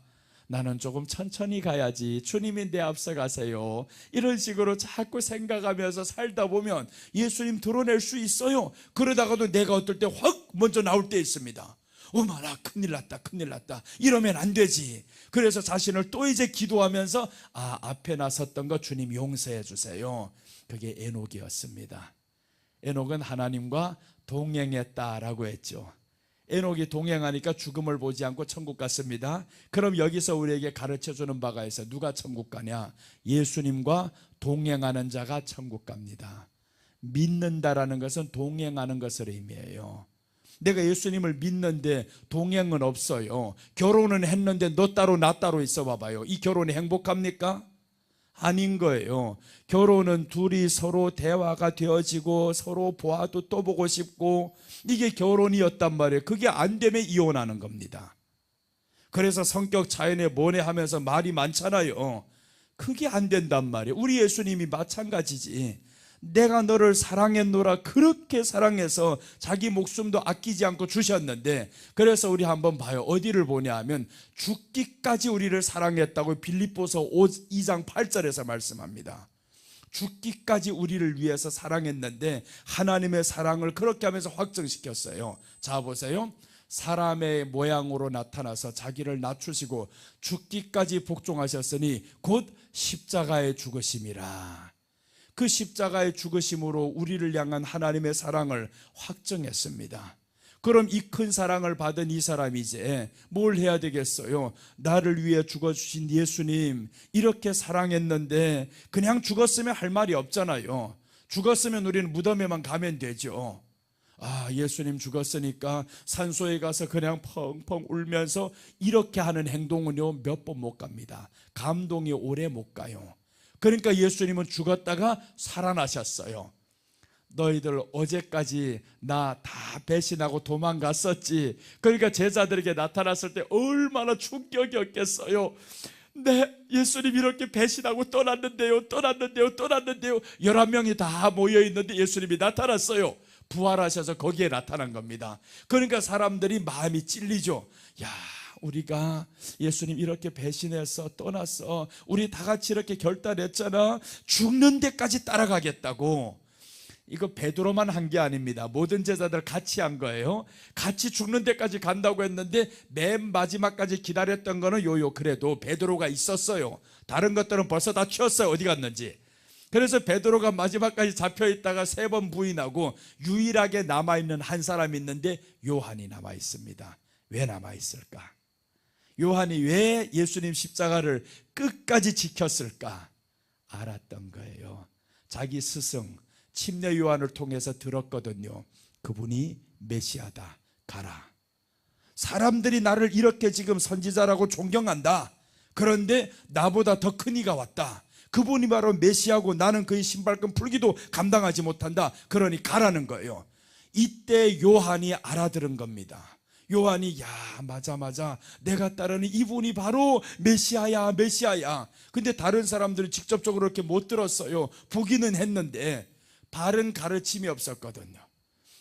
나는 조금 천천히 가야지, 주님이 내 앞서 가세요, 이런 식으로 자꾸 생각하면서 살다 보면 예수님 드러낼 수 있어요. 그러다가도 내가 어떨 때 확 먼저 나올 때 있습니다. 어머나 큰일 났다 큰일 났다 이러면 안 되지. 그래서 자신을 또 이제 기도하면서 앞에 나섰던 거 주님 용서해 주세요. 그게 에녹이었습니다. 에녹은 하나님과 동행했다라고 했죠. 에녹이 동행하니까 죽음을 보지 않고 천국 갔습니다. 그럼 여기서 우리에게 가르쳐주는 바가 있어요. 누가 천국 가냐? 예수님과 동행하는 자가 천국 갑니다. 믿는다라는 것은 동행하는 것을 의미해요. 내가 예수님을 믿는데 동행은 없어요. 결혼은 했는데 너 따로 나 따로 있어 봐봐요. 이 결혼이 행복합니까? 아닌 거예요. 결혼은 둘이 서로 대화가 되어지고 서로 보아도 또 보고 싶고, 이게 결혼이었단 말이에요. 그게 안 되면 이혼하는 겁니다. 그래서 성격 차이네 뭐네 하면서 말이 많잖아요. 그게 안 된단 말이에요. 우리 예수님이 마찬가지지. 내가 너를 사랑했노라. 그렇게 사랑해서 자기 목숨도 아끼지 않고 주셨는데, 그래서 우리 한번 봐요. 어디를 보냐 하면 죽기까지 우리를 사랑했다고 빌립보서 2장 8절에서 말씀합니다. 죽기까지 우리를 위해서 사랑했는데 하나님의 사랑을 그렇게 하면서 확증시켰어요. 자 보세요. 사람의 모양으로 나타나서 자기를 낮추시고 죽기까지 복종하셨으니 곧 십자가의 죽으심이라. 그 십자가의 죽으심으로 우리를 향한 하나님의 사랑을 확증했습니다. 그럼 이 큰 사랑을 받은 이 사람이 이제 뭘 해야 되겠어요? 나를 위해 죽어주신 예수님, 이렇게 사랑했는데 그냥 죽었으면 할 말이 없잖아요. 죽었으면 우리는 무덤에만 가면 되죠. 아, 예수님 죽었으니까 산소에 가서 그냥 펑펑 울면서 이렇게 하는 행동은요 몇 번 못 갑니다. 감동이 오래 못 가요. 그러니까 예수님은 죽었다가 살아나셨어요. 너희들 어제까지 나 다 배신하고 도망갔었지. 그러니까 제자들에게 나타났을 때 얼마나 충격이었겠어요. 네, 예수님 이렇게 배신하고 떠났는데요 11명이 다 모여있는데 예수님이 나타났어요. 부활하셔서 거기에 나타난 겁니다. 그러니까 사람들이 마음이 찔리죠. 야, 우리가 예수님 이렇게 배신해서 떠났어. 우리 다 같이 이렇게 결단했잖아. 죽는 데까지 따라가겠다고. 이거 베드로만 한 게 아닙니다. 모든 제자들 같이 한 거예요. 같이 죽는 데까지 간다고 했는데 맨 마지막까지 기다렸던 거는 그래도 베드로가 있었어요. 다른 것들은 벌써 다 튀었어요. 어디 갔는지. 그래서 베드로가 마지막까지 잡혀있다가 3번 부인하고 유일하게 남아있는 한 사람이 있는데 요한이 남아있습니다. 왜 남아있을까? 요한이 왜 예수님 십자가를 끝까지 지켰을까? 알았던 거예요. 자기 스승 침례 요한을 통해서 들었거든요. 그분이 메시아다. 가라. 사람들이 나를 이렇게 지금 선지자라고 존경한다. 그런데 나보다 더 큰 이가 왔다. 그분이 바로 메시아고 나는 그의 신발끈 풀기도 감당하지 못한다. 그러니 가라는 거예요. 이때 요한이 알아들은 겁니다. 요한이 맞아 내가 따르는 이분이 바로 메시아야. 근데 다른 사람들이 직접적으로 이렇게 못 들었어요. 보기는 했는데 바른 가르침이 없었거든요.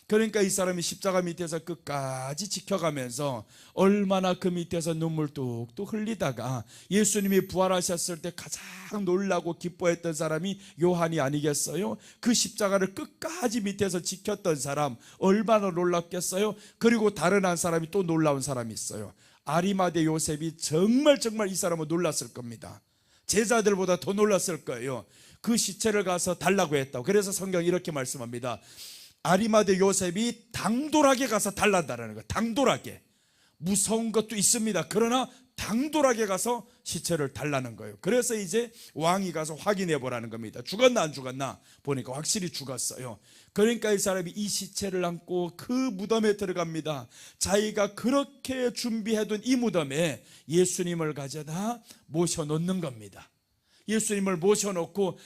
그러니까 이 사람이 십자가 밑에서 끝까지 지켜가면서 얼마나 그 밑에서 눈물 뚝뚝 흘리다가 예수님이 부활하셨을 때 가장 놀라고 기뻐했던 사람이 요한이 아니겠어요? 그 십자가를 끝까지 밑에서 지켰던 사람 얼마나 놀랐겠어요? 그리고 다른 한 사람이 또 놀라운 사람이 있어요. 아리마대 요셉이 정말 이 사람은 놀랐을 겁니다. 제자들보다 더 놀랐을 거예요. 그 시체를 가서 달라고 했다고. 그래서 성경이 이렇게 말씀합니다. 아리마대 요셉이 당돌하게 가서 달란다라는 거예요. 당돌하게. 무서운 것도 있습니다. 그러나 당돌하게 가서 시체를 달라는 거예요. 그래서 이제 왕이 가서 확인해 보라는 겁니다. 죽었나 안 죽었나 보니까 확실히 죽었어요. 그러니까 이 사람이 이 시체를 안고 그 무덤에 들어갑니다. 자기가 그렇게 준비해둔 이 무덤에 예수님을 가져다 모셔놓는 겁니다. 예수님을 모셔놓고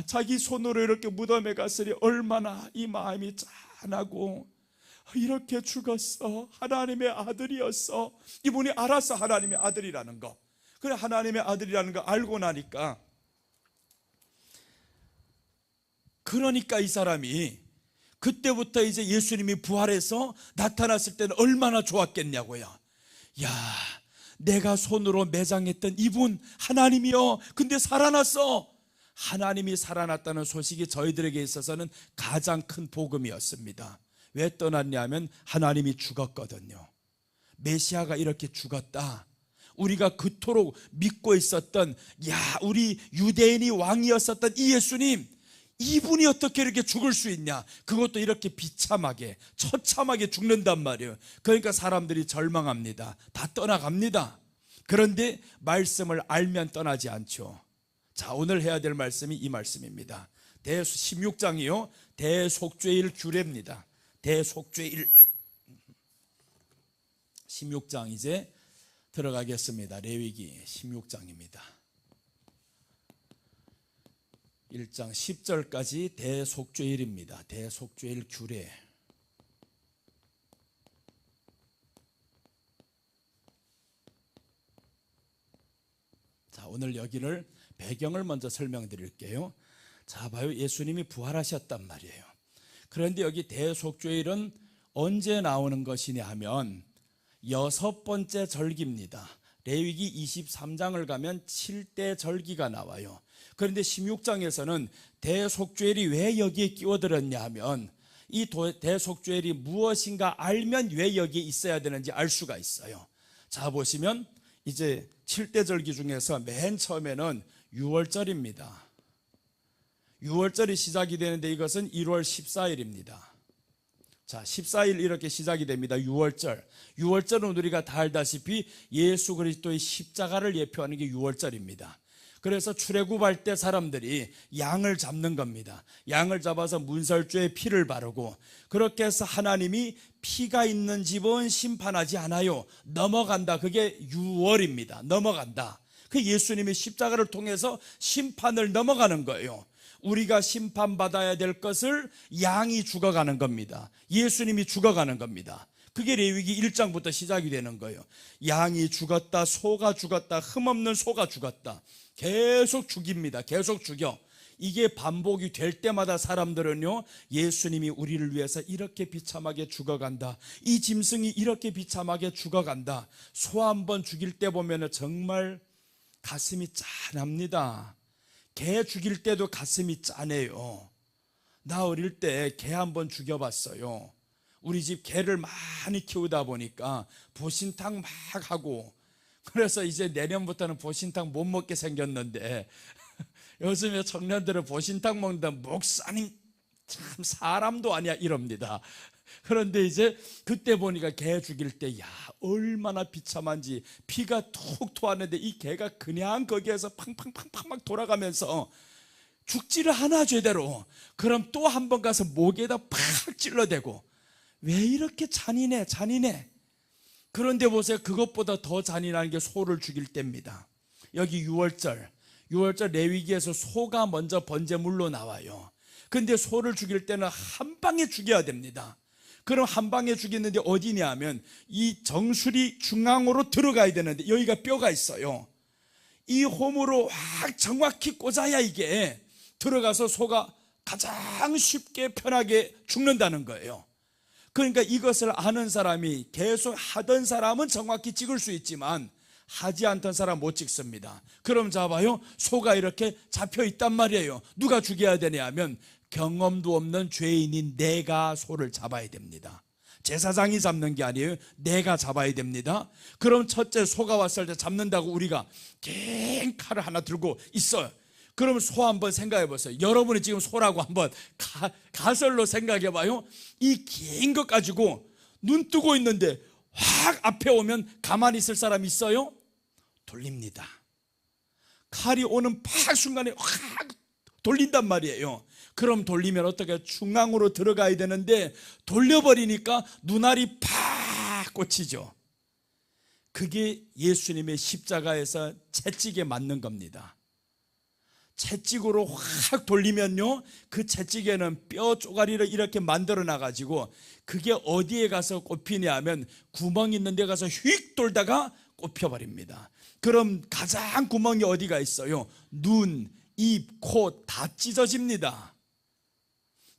자기 손으로 이렇게 무덤에 갔으니 얼마나 이 마음이 짠하고, 이렇게 죽었어. 하나님의 아들이었어. 이분이 알았어. 하나님의 아들이라는 거. 그래, 하나님의 아들이라는 거 알고 나니까, 그러니까 이 사람이 그때부터 이제 예수님이 부활해서 나타났을 때는 얼마나 좋았겠냐고요. 내가 손으로 매장했던 이분 하나님이요, 근데 살아났어. 하나님이 살아났다는 소식이 저희들에게 있어서는 가장 큰 복음이었습니다. 왜 떠났냐면 하나님이 죽었거든요. 메시아가 이렇게 죽었다. 우리가 그토록 믿고 있었던 우리 유대인이 왕이었었던 이 예수님, 이분이 어떻게 이렇게 죽을 수 있냐. 그것도 이렇게 비참하게 처참하게 죽는단 말이에요. 그러니까 사람들이 절망합니다. 다 떠나갑니다. 그런데 말씀을 알면 떠나지 않죠. 자, 오늘 해야 될 말씀이 이 말씀입니다. 대수 16장이요 대속죄일 규례입니다. 대속죄일 16장 이제 들어가겠습니다. 레위기 16장입니다. 1장 10절까지 대속죄일입니다. 대속죄일 규례. 자, 오늘 여기를 배경을 먼저 설명드릴게요. 자, 봐요. 예수님이 부활하셨단 말이에요. 그런데 여기 대속죄일은 언제 나오는 것이냐 하면 6번째 절기입니다. 레위기 23장을 가면 7대 절기가 나와요. 그런데 16장에서는 대속죄일이 왜 여기에 끼워들었냐 하면 이 대속죄일이 무엇인가 알면 왜 여기에 있어야 되는지 알 수가 있어요. 자, 보시면 이제 7대 절기 중에서 맨 처음에는 유월절입니다. 유월절이 시작이 되는데 이것은 1월 14일입니다. 자, 14일 이렇게 시작이 됩니다. 유월절. 유월절은 우리가 다 알다시피 예수 그리스도의 십자가를 예표하는 게 유월절입니다. 그래서 출애굽할 때 사람들이 양을 잡는 겁니다. 양을 잡아서 문설주에 피를 바르고, 그렇게 해서 하나님이 피가 있는 집은 심판하지 않아요. 넘어간다. 그게 유월입니다. 넘어간다. 그 예수님의 십자가를 통해서 심판을 넘어가는 거예요. 우리가 심판받아야 될 것을 양이 죽어가는 겁니다. 예수님이 죽어가는 겁니다. 그게 레위기 1장부터 시작이 되는 거예요. 양이 죽었다, 소가 죽었다, 흠없는 소가 죽었다. 계속 죽입니다. 계속 죽여. 이게 반복이 될 때마다 사람들은요, 예수님이 우리를 위해서 이렇게 비참하게 죽어간다, 이 짐승이 이렇게 비참하게 죽어간다. 소 한 번 죽일 때 보면 정말 가슴이 짠합니다. 개 죽일 때도 가슴이 짠해요. 나 어릴 때 개 한 번 죽여봤어요. 우리 집 개를 많이 키우다 보니까 보신탕 막 하고, 그래서 이제 내년부터는 보신탕 못 먹게 생겼는데 요즘에 청년들은 보신탕 먹는다, 목사님 참 사람도 아니야 이럽니다. 그런데 이제 그때 보니까 개 죽일 때, 야, 얼마나 비참한지. 피가 툭 토하는데 이 개가 그냥 거기에서 팡팡팡팡 막 돌아가면서 죽지를 않아 제대로. 그럼 또 한 번 가서 목에다 팍 찔러대고. 왜 이렇게 잔인해 잔인해. 그런데 보세요, 그것보다 더 잔인한 게 소를 죽일 때입니다. 여기 유월절 레위기에서 소가 먼저 번제물로 나와요. 근데 소를 죽일 때는 한 방에 죽여야 됩니다. 그럼 한 방에 죽이는데 어디냐 하면 이 정수리 중앙으로 들어가야 되는데 여기가 뼈가 있어요. 이 홈으로 확 정확히 꽂아야 이게 들어가서 소가 가장 쉽게 편하게 죽는다는 거예요. 그러니까 이것을 아는 사람이, 계속 하던 사람은 정확히 찍을 수 있지만 하지 않던 사람 못 찍습니다. 그럼 잡아요, 소가 이렇게 잡혀 있단 말이에요. 누가 죽여야 되냐 하면 경험도 없는 죄인인 내가 소를 잡아야 됩니다. 제사장이 잡는 게 아니에요. 내가 잡아야 됩니다. 그럼 첫째 소가 왔을 때 잡는다고 우리가 긴 칼을 하나 들고 있어요. 그럼 소 한번 생각해 보세요. 여러분이 지금 소라고 한번 가설로 생각해 봐요. 이 긴 것 가지고 눈 뜨고 있는데 확 앞에 오면 가만히 있을 사람 있어요? 돌립니다. 칼이 오는 팍 순간에 확 돌린단 말이에요. 그럼 돌리면 어떻게, 중앙으로 들어가야 되는데 돌려버리니까 눈알이 팍 꽂히죠. 그게 예수님의 십자가에서 채찍에 맞는 겁니다. 채찍으로 확 돌리면요, 그 채찍에는 뼈 쪼가리를 이렇게 만들어 놔가지고 그게 어디에 가서 꼽히냐 하면 구멍 있는 데 가서 휙 돌다가 꼽혀버립니다. 그럼 가장 구멍이 어디가 있어요? 눈, 입, 코 다 찢어집니다.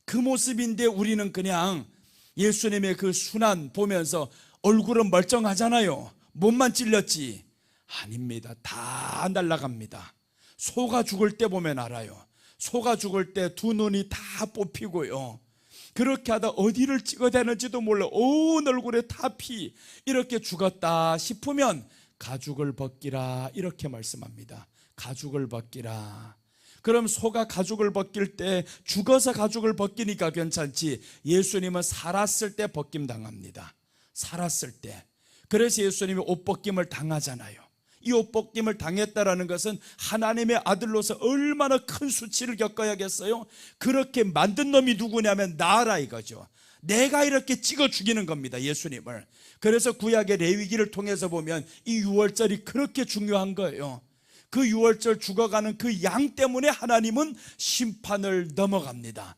그 모습인데 우리는 그냥 예수님의 그 순환 보면서 얼굴은 멀쩡하잖아요. 몸만 찔렸지. 아닙니다. 다 날아갑니다. 소가 죽을 때 보면 알아요. 소가 죽을 때 두 눈이 다 뽑히고요, 그렇게 하다 어디를 찍어대는지도 몰라. 온 얼굴에 다 피. 이렇게 죽었다 싶으면 가죽을 벗기라 이렇게 말씀합니다. 가죽을 벗기라. 그럼 소가 가죽을 벗길 때 죽어서 가죽을 벗기니까 괜찮지, 예수님은 살았을 때 벗김 당합니다. 살았을 때. 그래서 예수님이 옷 벗김을 당하잖아요. 이 옷 벗김을 당했다라는 것은 하나님의 아들로서 얼마나 큰 수치를 겪어야겠어요. 그렇게 만든 놈이 누구냐면 나라 이거죠. 내가 이렇게 찍어 죽이는 겁니다, 예수님을. 그래서 구약의 레위기를 통해서 보면 이 유월절이 그렇게 중요한 거예요. 그 유월절 죽어가는 그 양 때문에 하나님은 심판을 넘어갑니다.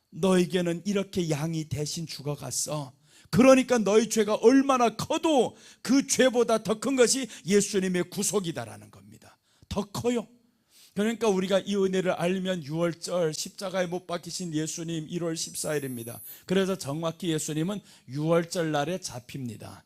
너에게는 이렇게 양이 대신 죽어갔어. 그러니까 너희 죄가 얼마나 커도 그 죄보다 더 큰 것이 예수님의 구속이다라는 겁니다. 더 커요. 그러니까 우리가 이 은혜를 알면 6월절 십자가에 못 박히신 예수님 1월 14일입니다. 그래서 정확히 예수님은 6월절 날에 잡힙니다.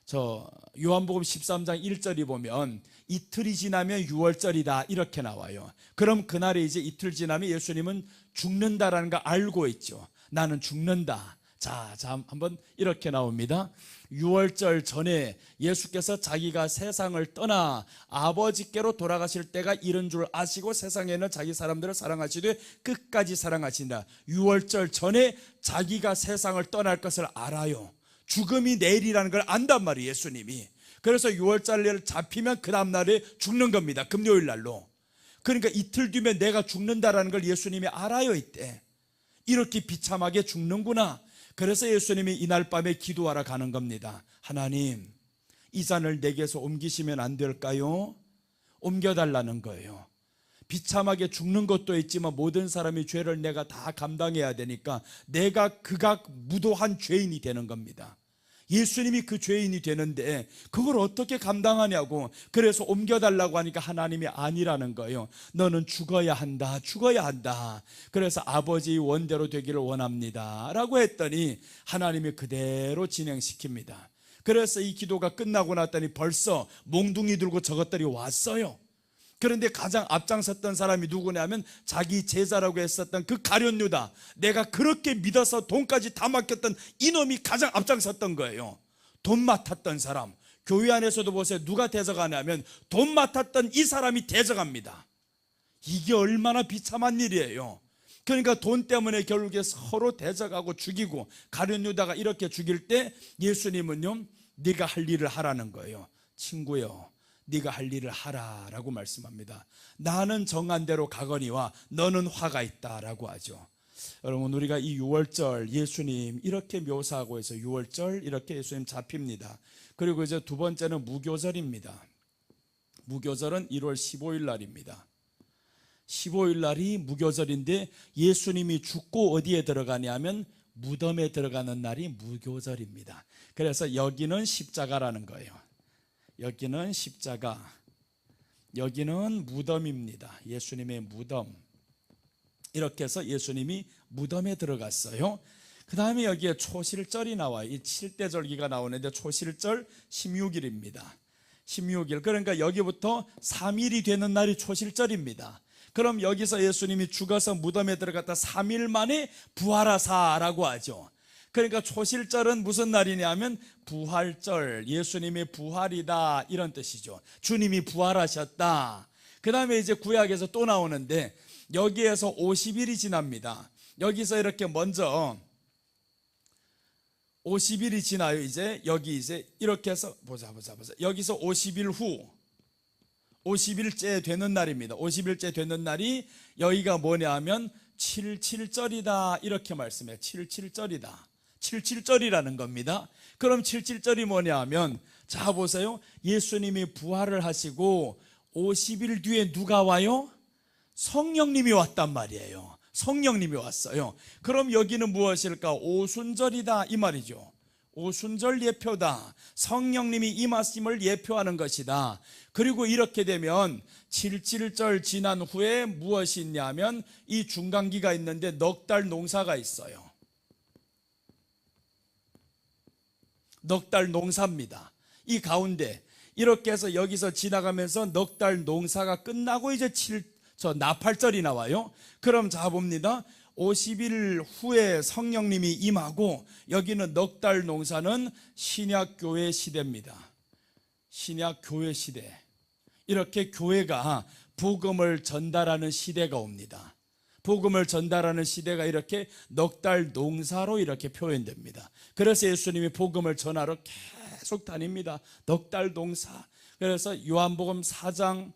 저 요한복음 13장 1절이 보면 이틀이 지나면 6월절이다 이렇게 나와요. 그럼 그날에 이제 이틀 지나면 예수님은 죽는다라는 거 알고 있죠. 나는 죽는다. 자, 한번 이렇게 나옵니다. 6월절 전에 예수께서 자기가 세상을 떠나 아버지께로 돌아가실 때가 이른 줄 아시고 세상에는 자기 사람들을 사랑하시되 끝까지 사랑하신다. 6월절 전에 자기가 세상을 떠날 것을 알아요. 죽음이 내일이라는 걸 안단 말이에요, 예수님이. 그래서 6월절에 잡히면 그 다음날에 죽는 겁니다. 금요일 날로. 그러니까 이틀 뒤면 내가 죽는다라는 걸 예수님이 알아요. 이때 이렇게 비참하게 죽는구나. 그래서 예수님이 이날 밤에 기도하러 가는 겁니다. 하나님, 이 잔을 내게서 옮기시면 안 될까요? 옮겨달라는 거예요. 비참하게 죽는 것도 있지만 모든 사람이 죄를 내가 다 감당해야 되니까 내가 극악 무도한 죄인이 되는 겁니다. 예수님이 그 죄인이 되는데 그걸 어떻게 감당하냐고. 그래서 옮겨달라고 하니까 하나님이 아니라는 거예요. 너는 죽어야 한다, 죽어야 한다. 그래서 아버지의 원대로 되기를 원합니다 라고 했더니 하나님이 그대로 진행시킵니다. 그래서 이 기도가 끝나고 났더니 벌써 몽둥이 들고 저것들이 왔어요. 그런데 가장 앞장섰던 사람이 누구냐면 자기 제자라고 했었던 그 가룟 유다, 내가 그렇게 믿어서 돈까지 다 맡겼던 이놈이 가장 앞장섰던 거예요. 돈 맡았던 사람. 교회 안에서도 보세요. 누가 대적하냐면 돈 맡았던 이 사람이 대적합니다. 이게 얼마나 비참한 일이에요. 그러니까 돈 때문에 결국에 서로 대적하고 죽이고, 가룟 유다가 이렇게 죽일 때 예수님은요, 네가 할 일을 하라는 거예요. 친구요, 네가 할 일을 하라라고 말씀합니다. 나는 정한 대로 가거니와 너는 화가 있다라고 하죠. 여러분, 우리가 이 6월절 예수님 이렇게 묘사하고 해서 6월절 이렇게 예수님 잡힙니다. 그리고 이제 두 번째는 무교절입니다. 무교절은 1월 15일 날입니다. 15일 날이 무교절인데 예수님이 죽고 어디에 들어가냐면 무덤에 들어가는 날이 무교절입니다. 그래서 여기는 십자가라는 거예요. 여기는 십자가, 여기는 무덤입니다. 예수님의 무덤. 이렇게 해서 예수님이 무덤에 들어갔어요. 그 다음에 여기에 초실절이 나와요. 이 7대 절기가 나오는데 초실절 16일입니다 16일. 그러니까 여기부터 3일이 되는 날이 초실절입니다. 그럼 여기서 예수님이 죽어서 무덤에 들어갔다 3일 만에 부활하사라고 하죠. 그러니까 초실절은 무슨 날이냐면 부활절, 예수님의 부활이다 이런 뜻이죠. 주님이 부활하셨다. 그 다음에 이제 구약에서 또 나오는데 여기에서 50일이 지납니다. 여기서 이렇게 먼저 50일이 지나요. 이제 여기 이제 이렇게 해서 보자. 여기서 50일 후 50일째 되는 날입니다. 50일째 되는 날이 여기가 뭐냐 하면 77절이다 이렇게 말씀해요. 77절이다. 77절이라는 겁니다. 그럼 77절이 뭐냐 하면, 자 보세요. 예수님이 부활을 하시고 50일 뒤에 누가 와요? 성령님이 왔단 말이에요. 성령님이 왔어요. 그럼 여기는 무엇일까? 오순절이다 이 말이죠. 오순절 예표다. 성령님이 임하심을 예표하는 것이다. 그리고 이렇게 되면 77절 지난 후에 무엇이 있냐면 이 중간기가 있는데 넉 달 농사가 있어요. 넉 달 농사입니다. 이 가운데 이렇게 해서 여기서 지나가면서 넉 달 농사가 끝나고 이제 나팔절이 나와요. 그럼 자 봅니다. 50일 후에 성령님이 임하고 여기는 넉 달 농사는 신약교회 시대입니다. 신약교회 시대. 이렇게 교회가 복음을 전달하는 시대가 옵니다. 복음을 전달하는 시대가 이렇게 넉 달 농사로 이렇게 표현됩니다. 그래서 예수님이 복음을 전하러 계속 다닙니다. 넉 달 농사. 그래서 요한복음 4장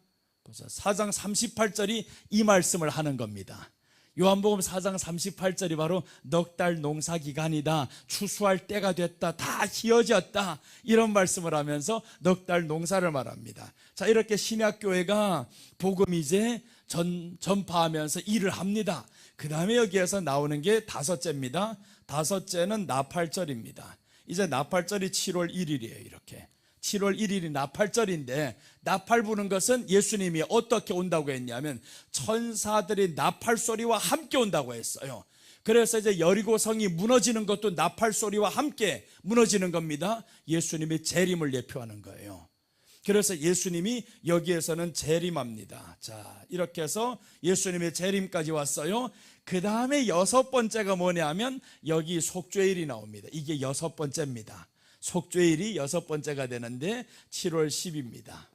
38절이 이 말씀을 하는 겁니다. 요한복음 4장 38절이 바로 넉 달 농사 기간이다. 추수할 때가 됐다. 다 희어졌다. 이런 말씀을 하면서 넉 달 농사를 말합니다. 자, 이렇게 신약교회가 복음 이제 전파하면서 일을 합니다. 그 다음에 여기에서 나오는 게 다섯째입니다. 다섯째는 나팔절입니다. 이제 나팔절이 7월 1일이에요. 이렇게 7월 1일이 나팔절인데 나팔 부는 것은 예수님이 어떻게 온다고 했냐면 천사들이 나팔 소리와 함께 온다고 했어요. 그래서 이제 여리고성이 무너지는 것도 나팔 소리와 함께 무너지는 겁니다. 예수님의 재림을 예표하는 거예요. 그래서 예수님이 여기에서는 재림합니다. 자, 이렇게 해서 예수님의 재림까지 왔어요. 그 다음에 여섯 번째가 뭐냐면 여기 속죄일이 나옵니다. 이게 여섯 번째입니다. 속죄일이 여섯 번째가 되는데 7월 10입니다.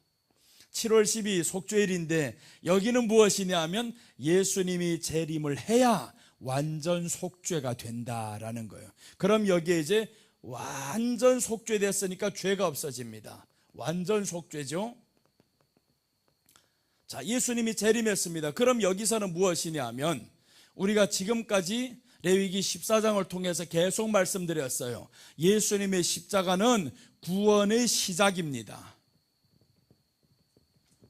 7월 10이 속죄일인데 여기는 무엇이냐 하면 예수님이 재림을 해야 완전 속죄가 된다라는 거예요. 그럼 여기에 이제 완전 속죄됐으니까 죄가 없어집니다. 완전 속죄죠. 자, 예수님이 재림했습니다. 그럼 여기서는 무엇이냐 하면 우리가 지금까지 레위기 14장을 통해서 계속 말씀드렸어요. 예수님의 십자가는 구원의 시작입니다.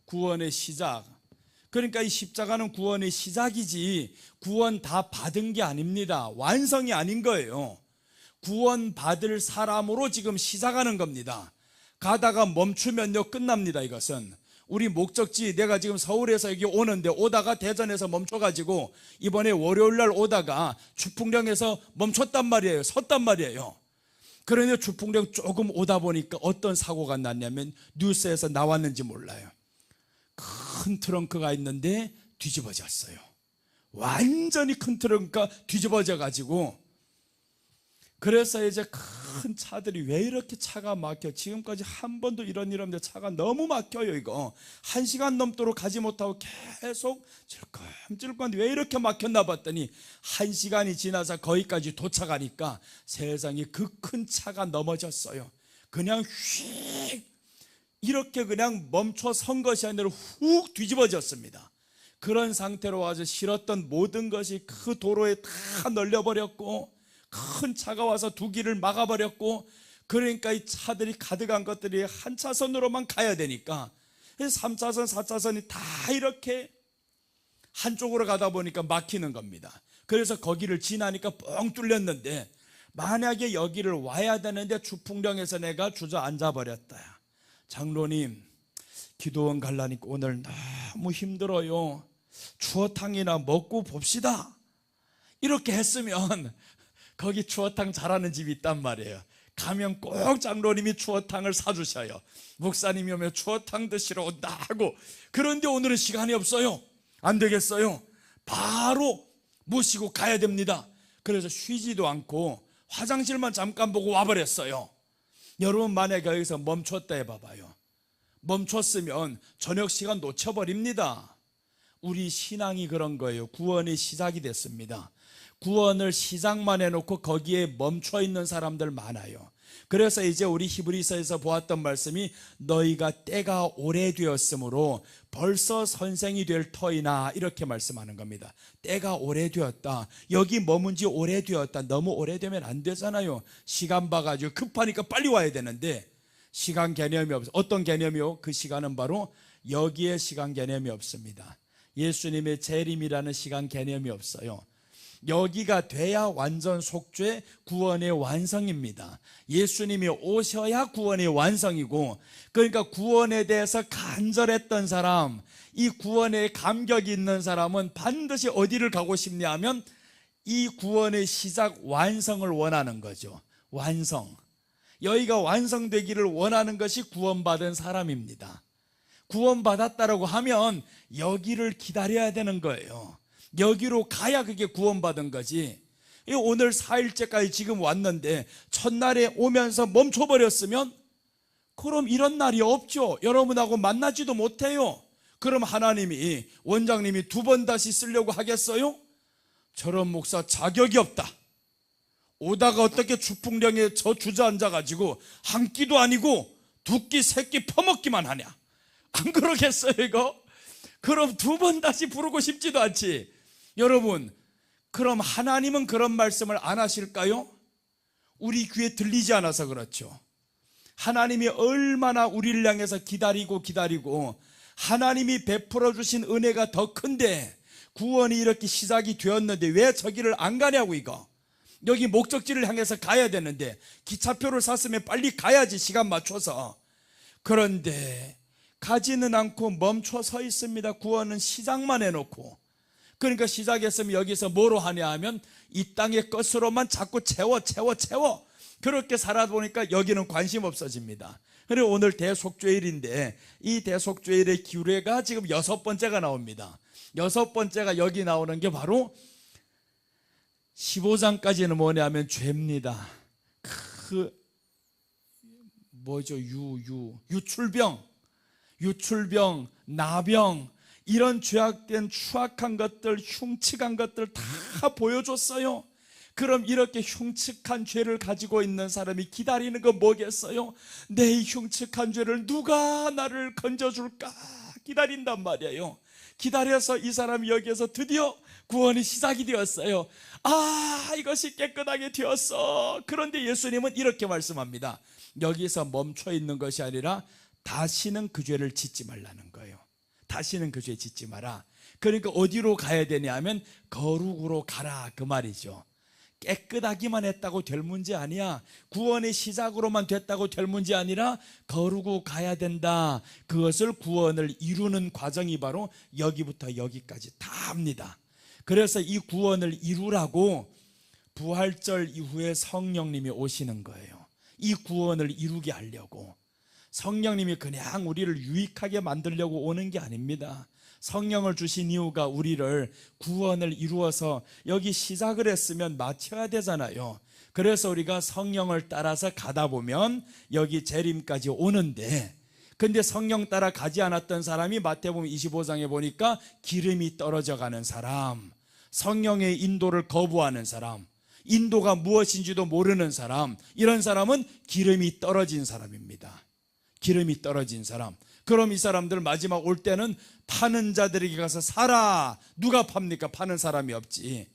구원의 시작. 그러니까 이 십자가는 구원의 시작이지 구원 다 받은 게 아닙니다. 완성이 아닌 거예요. 구원 받을 사람으로 지금 시작하는 겁니다. 가다가 멈추면요 끝납니다. 이것은 우리 목적지, 내가 지금 서울에서 여기 오는데 오다가 대전에서 멈춰가지고 이번에 월요일날 오다가 주풍령에서 멈췄단 말이에요. 섰단 말이에요. 그런데 주풍령 조금 오다 보니까 어떤 사고가 났냐면 뉴스에서 나왔는지 몰라요. 큰 트렁크가 있는데 뒤집어졌어요. 완전히 큰 트렁크가 뒤집어져 가지고, 그래서 이제 큰 차들이 왜 이렇게 차가 막혀, 지금까지 한 번도 이런 일 없는데 차가 너무 막혀요. 이거 1시간 넘도록 가지 못하고 계속 찔끔찔끔 왜 이렇게 막혔나 봤더니 1시간이 지나서 거기까지 도착하니까 세상에 그 큰 차가 넘어졌어요. 그냥 휙 이렇게 그냥 멈춰 선 것이 아니라 훅 뒤집어졌습니다. 그런 상태로 와서 실었던 모든 것이 그 도로에 다 널려버렸고, 큰 차가 와서 두 길을 막아버렸고, 그러니까 이 차들이 가득한 것들이 한 차선으로만 가야 되니까 3차선 4차선이 다 이렇게 한쪽으로 가다 보니까 막히는 겁니다. 그래서 거기를 지나니까 뻥 뚫렸는데, 만약에 여기를 와야 되는데 주풍령에서 내가 주저앉아 버렸다. 장로님, 기도원 갈라니까 오늘 너무 힘들어요. 추어탕이나 먹고 봅시다. 이렇게 했으면 거기 추어탕 잘하는 집이 있단 말이에요. 가면 꼭 장로님이 추어탕을 사주셔요. 목사님이 오면 추어탕 드시러 온다 하고. 그런데 오늘은 시간이 없어요. 안 되겠어요. 바로 모시고 가야 됩니다. 그래서 쉬지도 않고 화장실만 잠깐 보고 와버렸어요. 여러분, 만약에 여기서 멈췄다 해봐봐요. 멈췄으면 저녁 시간 놓쳐버립니다. 우리 신앙이 그런 거예요. 구원의 시작이 됐습니다. 구원을 시작만 해놓고 거기에 멈춰있는 사람들 많아요. 그래서 이제 우리 히브리서에서 보았던 말씀이 너희가 때가 오래되었으므로 벌써 선생이 될 터이나, 이렇게 말씀하는 겁니다. 때가 오래되었다. 여기 머문 지 오래되었다. 너무 오래되면 안 되잖아요. 시간 봐가지고 급하니까 빨리 와야 되는데 시간 개념이 없어요. 어떤 개념이요? 그 시간은 바로 여기에 시간 개념이 없습니다. 예수님의 재림이라는 시간 개념이 없어요. 여기가 돼야 완전 속죄, 구원의 완성입니다. 예수님이 오셔야 구원의 완성이고, 그러니까 구원에 대해서 간절했던 사람, 이 구원에 감격이 있는 사람은 반드시 어디를 가고 싶냐 하면 이 구원의 시작, 완성을 원하는 거죠. 완성. 여기가 완성되기를 원하는 것이 구원받은 사람입니다. 구원받았다라고 하면 여기를 기다려야 되는 거예요. 여기로 가야 그게 구원받은 거지. 오늘 4일째까지 지금 왔는데 첫날에 오면서 멈춰버렸으면 그럼 이런 날이 없죠. 여러분하고 만나지도 못해요. 그럼 하나님이, 원장님이 두 번 다시 쓰려고 하겠어요? 저런 목사 자격이 없다. 오다가 어떻게 주풍령에 저 주저앉아가지고 한 끼도 아니고 두 끼, 세 끼 퍼먹기만 하냐? 안 그러겠어요 이거? 그럼 두 번 다시 부르고 싶지도 않지. 여러분, 그럼 하나님은 그런 말씀을 안 하실까요? 우리 귀에 들리지 않아서 그렇죠. 하나님이 얼마나 우리를 향해서 기다리고 하나님이 베풀어 주신 은혜가 더 큰데 구원이 이렇게 시작이 되었는데 왜 저기를 안 가냐고. 이거 여기 목적지를 향해서 가야 되는데 기차표를 샀으면 빨리 가야지, 시간 맞춰서. 그런데 가지는 않고 멈춰 서 있습니다. 구원은 시작만 해놓고. 그러니까 시작했으면 여기서 뭐로 하냐 하면 이 땅의 것으로만 자꾸 채워 그렇게 살아보니까 여기는 관심 없어집니다. 그리고 오늘 대속죄일인데 이 대속죄일의 규례가 지금 6번째가 나옵니다. 6번째가 여기 나오는 게 바로 15장까지는 뭐냐면 죄입니다. 유출병, 나병, 이런 죄악된 추악한 것들, 흉측한 것들 다 보여줬어요. 그럼 이렇게 흉측한 죄를 가지고 있는 사람이 기다리는 건 뭐겠어요? 내 이 흉측한 죄를 누가 나를 건져줄까 기다린단 말이에요. 기다려서 이 사람이 여기에서 드디어 구원이 시작이 되었어요. 이것이 깨끗하게 되었어. 그런데 예수님은 이렇게 말씀합니다. 여기서 멈춰 있는 것이 아니라 다시는 그 죄를 짓지 말라는 거예요. 다시는 그 죄 짓지 마라. 그러니까 어디로 가야 되냐 하면 거룩으로 가라, 그 말이죠. 깨끗하기만 했다고 될 문제 아니야. 구원의 시작으로만 됐다고 될 문제 아니라 거룩으로 가야 된다. 그것을 구원을 이루는 과정이 바로 여기부터 여기까지 다 합니다. 그래서 이 구원을 이루라고 부활절 이후에 성령님이 오시는 거예요. 이 구원을 이루게 하려고. 성령님이 그냥 우리를 유익하게 만들려고 오는 게 아닙니다. 성령을 주신 이유가 우리를 구원을 이루어서 여기 시작을 했으면 마쳐야 되잖아요. 그래서 우리가 성령을 따라서 가다 보면 여기 재림까지 오는데, 근데 성령 따라 가지 않았던 사람이 마태복음 25장에 보니까 기름이 떨어져 가는 사람, 성령의 인도를 거부하는 사람, 인도가 무엇인지도 모르는 사람, 이런 사람은 기름이 떨어진 사람입니다. 기름이 떨어진 사람. 그럼 이 사람들 마지막 올 때는 파는 자들에게 가서 사라. 누가 팝니까? 파는 사람이 없지.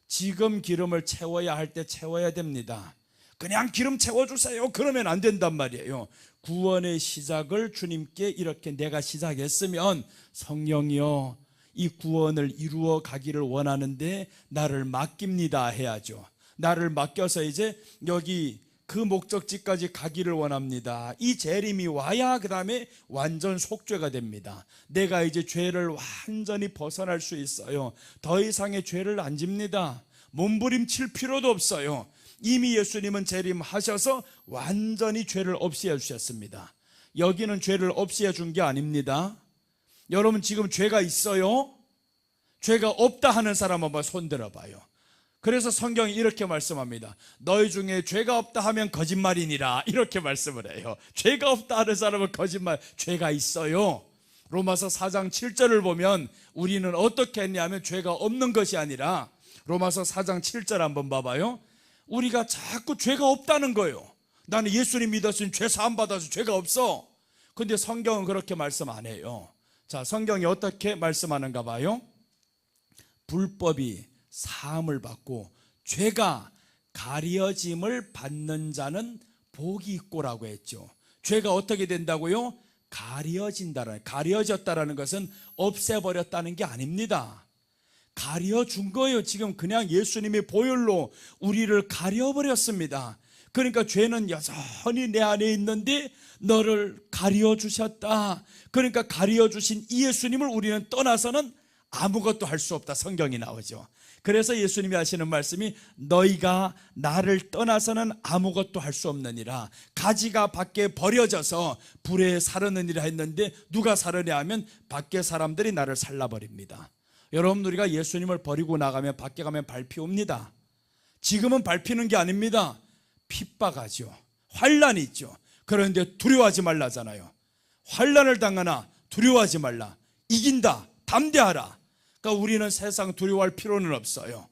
지금 기름을 채워야 할 때 채워야 됩니다. 그냥 기름 채워주세요 그러면 안 된단 말이에요. 구원의 시작을 주님께 이렇게 내가 시작했으면 성령이여 이 구원을 이루어 가기를 원하는데 나를 맡깁니다 해야죠. 나를 맡겨서 이제 여기 그 목적지까지 가기를 원합니다. 이 재림이 와야 그 다음에 완전 속죄가 됩니다. 내가 이제 죄를 완전히 벗어날 수 있어요. 더 이상의 죄를 안 집니다. 몸부림칠 필요도 없어요. 이미 예수님은 재림하셔서 완전히 죄를 없애어 주셨습니다. 여기는 죄를 없애어 준 게 아닙니다. 여러분 지금 죄가 있어요? 죄가 없다 하는 사람 한번 손 들어봐요. 그래서 성경이 이렇게 말씀합니다. 너희 중에 죄가 없다 하면 거짓말이니라, 이렇게 말씀을 해요. 죄가 없다 하는 사람은 거짓말. 죄가 있어요. 로마서 4장 7절을 보면 우리는 어떻게 했냐면 죄가 없는 것이 아니라 로마서 4장 7절 한번 봐봐요. 우리가 자꾸 죄가 없다는 거예요. 나는 예수님 믿었으니 죄 사함 받아서 죄가 없어. 근데 성경은 그렇게 말씀 안 해요. 자, 성경이 어떻게 말씀하는가 봐요. 불법이 사함을 받고 죄가 가려짐을 받는 자는 복이 있고라고 했죠. 죄가 어떻게 된다고요? 가려졌다라는 것은 없애버렸다는 게 아닙니다. 가려준 거예요. 지금 그냥 예수님의 보혈로 우리를 가려버렸습니다. 그러니까 죄는 여전히 내 안에 있는데 너를 가려주셨다. 그러니까 가려주신 이 예수님을 우리는 떠나서는 아무것도 할 수 없다, 성경이 나오죠. 그래서 예수님이 하시는 말씀이 너희가 나를 떠나서는 아무것도 할 수 없느니라. 가지가 밖에 버려져서 불에 사르느니라 했는데 누가 사르냐 하면 밖에 사람들이 나를 살라버립니다. 여러분 우리가 예수님을 버리고 나가면 밖에 가면 밟히옵니다. 지금은 밟히는 게 아닙니다. 핍박하죠. 환란이 있죠. 그런데 두려워하지 말라잖아요. 환란을 당하나 두려워하지 말라. 이긴다. 담대하라. 그러니까 우리는 세상 두려워할 필요는 없어요.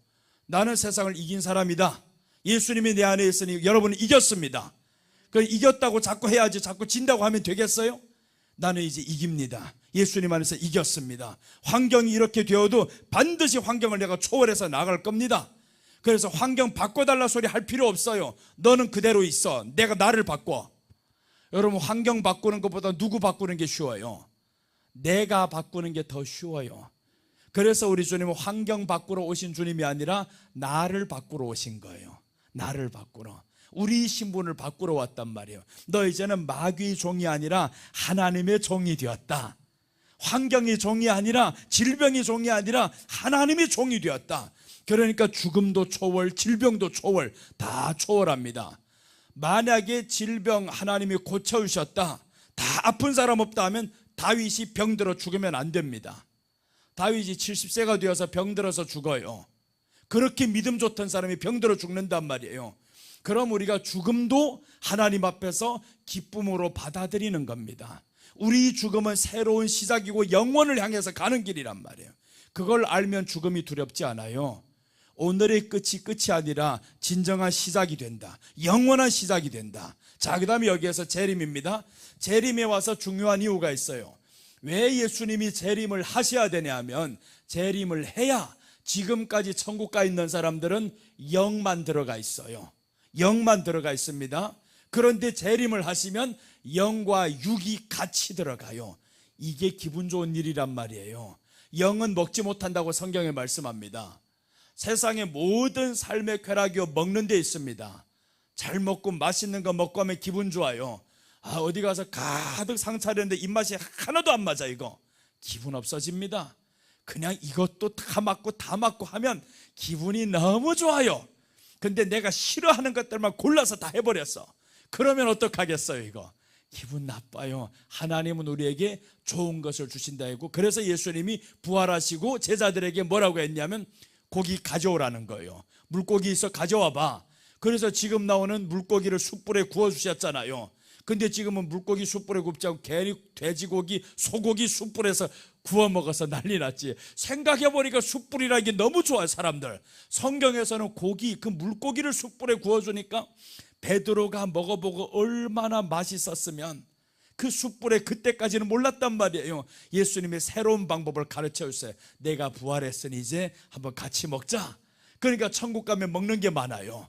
나는 세상을 이긴 사람이다. 예수님이 내 안에 있으니 여러분은 이겼습니다. 이겼다고 자꾸 해야지 자꾸 진다고 하면 되겠어요? 나는 이제 이깁니다. 예수님 안에서 이겼습니다. 환경이 이렇게 되어도 반드시 환경을 내가 초월해서 나갈 겁니다. 그래서 환경 바꿔달라 소리 할 필요 없어요. 너는 그대로 있어. 내가 나를 바꿔. 여러분 환경 바꾸는 것보다 누구 바꾸는 게 쉬워요? 내가 바꾸는 게 더 쉬워요. 그래서 우리 주님은 환경 바꾸러 오신 주님이 아니라 나를 바꾸러 오신 거예요. 나를 바꾸러. 우리 신분을 바꾸러 왔단 말이에요. 너 이제는 마귀의 종이 아니라 하나님의 종이 되었다. 환경의 종이 아니라, 질병의 종이 아니라 하나님의 종이 되었다. 그러니까 죽음도 초월, 질병도 초월, 다 초월합니다. 만약에 질병 하나님이 고쳐주셨다, 다 아픈 사람 없다 하면 다윗이 병들어 죽으면 안 됩니다. 다윗이 70세가 되어서 병들어서 죽어요. 그렇게 믿음 좋던 사람이 병들어 죽는단 말이에요. 그럼 우리가 죽음도 하나님 앞에서 기쁨으로 받아들이는 겁니다. 우리 죽음은 새로운 시작이고 영원을 향해서 가는 길이란 말이에요. 그걸 알면 죽음이 두렵지 않아요. 오늘의 끝이 아니라 진정한 시작이 된다. 영원한 시작이 된다. 자, 그 다음에 여기에서 재림입니다. 재림에 와서 중요한 이유가 있어요. 왜 예수님이 재림을 하셔야 되냐 하면, 재림을 해야 지금까지 천국 가 있는 사람들은 영만 들어가 있어요. 영만 들어가 있습니다. 그런데 재림을 하시면 영과 육이 같이 들어가요. 이게 기분 좋은 일이란 말이에요. 영은 먹지 못한다고 성경에 말씀합니다. 세상의 모든 삶의 쾌락이 먹는 데 있습니다. 잘 먹고 맛있는 거 먹고 하면 기분 좋아요. 어디 가서 가득 상 차렸는데 입맛이 하나도 안 맞아. 이거 기분 없어집니다. 그냥 이것도 다 맞고 하면 기분이 너무 좋아요. 근데 내가 싫어하는 것들만 골라서 다 해버렸어. 그러면 어떡하겠어요? 이거 기분 나빠요. 하나님은 우리에게 좋은 것을 주신다 했고, 그래서 예수님이 부활하시고 제자들에게 뭐라고 했냐면, 고기 가져오라는 거예요. 물고기 있어 가져와봐. 그래서 지금 나오는 물고기를 숯불에 구워주셨잖아요. 근데 지금은 물고기 숯불에 굽지 않고 괜히 돼지고기, 소고기 숯불에서 구워 먹어서 난리 났지. 생각해보니까 숯불이라는 게 너무 좋아요, 사람들. 성경에서는 고기, 그 물고기를 숯불에 구워주니까 베드로가 먹어보고 얼마나 맛있었으면, 그 숯불에 그때까지는 몰랐단 말이에요. 예수님의 새로운 방법을 가르쳐 주세요. 내가 부활했으니 이제 한번 같이 먹자. 그러니까 천국 가면 먹는 게 많아요.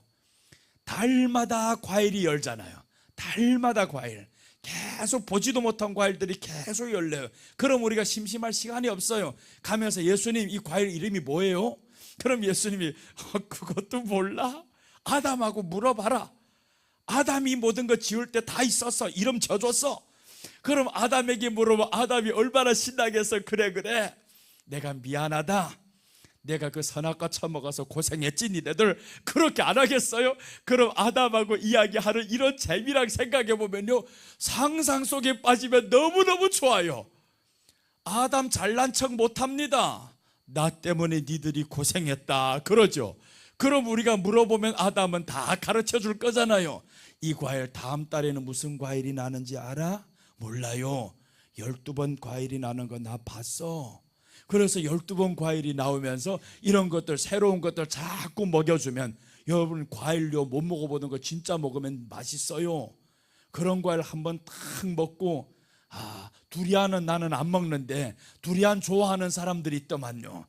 달마다 과일이 열잖아요. 달마다 과일, 계속 보지도 못한 과일들이 계속 열려요. 그럼 우리가 심심할 시간이 없어요. 가면서 예수님, 이 과일 이름이 뭐예요? 그럼 예수님이 그것도 몰라? 아담하고 물어봐라. 아담이 모든 거 지을 때 다 있었어. 이름 져줬어. 그럼 아담에게 물어봐. 아담이 얼마나 신나겠어. 그래 내가 미안하다. 내가 그 선악과 처먹어서 고생했지 니네들. 그렇게 안 하겠어요? 그럼 아담하고 이야기하는 이런 재미랑 생각해보면요, 상상 속에 빠지면 너무너무 좋아요. 아담 잘난 척 못합니다. 나 때문에 니들이 고생했다 그러죠. 그럼 우리가 물어보면 아담은 다 가르쳐 줄 거잖아요. 이 과일 다음 달에는 무슨 과일이 나는지 알아? 몰라요. 12번 과일이 나는 거 나 봤어. 그래서 12번 과일이 나오면서 이런 것들, 새로운 것들 자꾸 먹여주면, 여러분 과일요 못 먹어보는 거 진짜 먹으면 맛있어요. 그런 과일 한번 탁 먹고, 두리안은 나는 안 먹는데 두리안 좋아하는 사람들이 있더만요.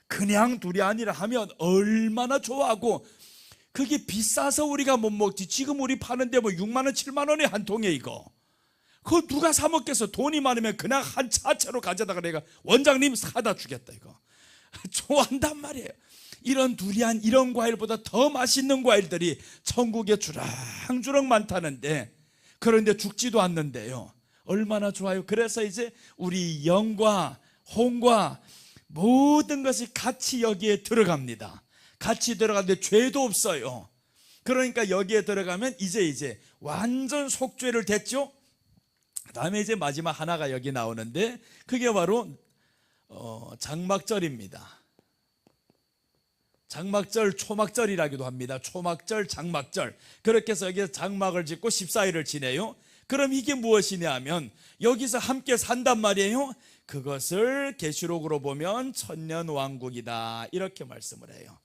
그냥 두리안이라 하면 얼마나 좋아하고, 그게 비싸서 우리가 못 먹지. 지금 우리 파는데 뭐 6만 원 7만 원에 한 통에 이거. 그거 누가 사 먹겠어? 돈이 많으면 그냥 한 차채로 가져다가 내가 원장님 사다 주겠다 이거. 좋아한단 말이에요. 이런 두리안, 이런 과일보다 더 맛있는 과일들이 천국에 주렁주렁 많다는데, 그런데 죽지도 않는데요. 얼마나 좋아요. 그래서 이제 우리 영과 혼과 모든 것이 같이 여기에 들어갑니다. 같이 들어가는데 죄도 없어요. 그러니까 여기에 들어가면 이제 완전 속죄를 됐죠. 그 다음에 이제 마지막 하나가 여기 나오는데, 그게 바로 장막절입니다. 장막절, 초막절이라기도 합니다. 초막절, 장막절. 그렇게 해서 여기서 장막을 짓고 14일을 지내요. 그럼 이게 무엇이냐 하면, 여기서 함께 산단 말이에요. 그것을 계시록으로 보면 천년왕국이다 이렇게 말씀을 해요.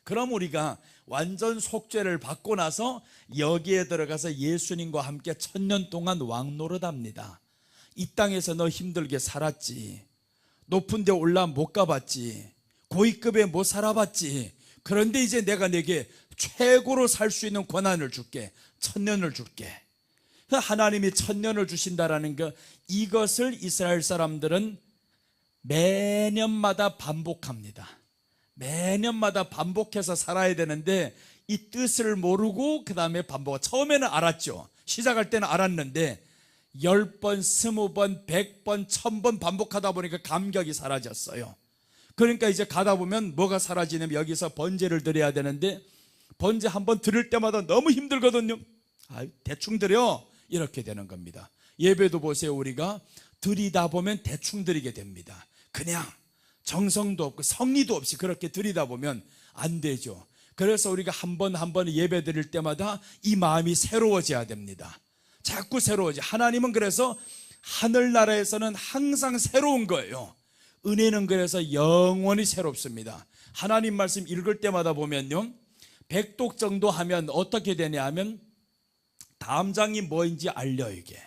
그럼 우리가 완전 속죄를 받고 나서 여기에 들어가서 예수님과 함께 1000년 동안 왕노릇합니다. 이 땅에서 너 힘들게 살았지, 높은 데 올라 못 가봤지, 고위급에 못 살아봤지. 그런데 이제 내가 내게 최고로 살 수 있는 권한을 줄게. 1000년을 줄게. 하나님이 1000년을 주신다라는 것, 이것을 이스라엘 사람들은 매년마다 반복합니다. 매년마다 반복해서 살아야 되는데, 이 뜻을 모르고 그 다음에 반복. 처음에는 알았죠. 시작할 때는 알았는데 10번, 20번, 100번, 1000번 반복하다 보니까 감격이 사라졌어요. 그러니까 이제 가다 보면 뭐가 사라지냐면 여기서 번제를 드려야 되는데 번제 한번 드릴 때마다 너무 힘들거든요. 대충 드려 이렇게 되는 겁니다. 예배도 보세요. 우리가 드리다 보면 대충 드리게 됩니다. 그냥 정성도 없고 성리도 없이 그렇게 드리다 보면 안 되죠. 그래서 우리가 한 번 한 번 예배 드릴 때마다 이 마음이 새로워져야 됩니다. 자꾸 새로워져. 하나님은 그래서 하늘나라에서는 항상 새로운 거예요. 은혜는 그래서 영원히 새롭습니다. 하나님 말씀 읽을 때마다 보면요, 100독 정도 하면 어떻게 되냐 하면 다음 장이 뭐인지 알려. 이게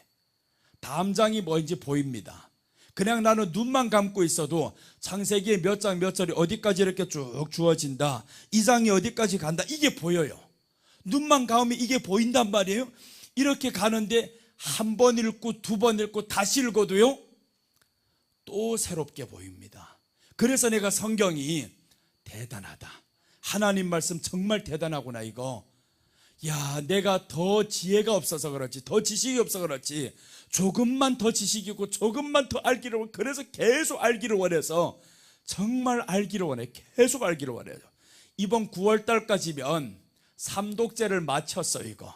다음 장이 뭐인지 보입니다. 그냥 나는 눈만 감고 있어도 창세기의 몇 장 몇 절이 어디까지 이렇게 쭉 주어진다, 이 장이 어디까지 간다, 이게 보여요. 눈만 감으면 이게 보인단 말이에요. 이렇게 가는데 한 번 읽고 두 번 읽고 다시 읽어도요 또 새롭게 보입니다. 그래서 내가 성경이 대단하다, 하나님 말씀 정말 대단하구나. 이거 야, 내가 더 지혜가 없어서 그렇지, 더 지식이 없어서 그렇지, 조금만 더 지식이고 조금만 더 알기를 원해. 그래서 계속 알기를 원해서 정말 알기를 원해. 계속 알기를 원해요. 이번 9월 달까지면 삼독제를 마쳤어. 이거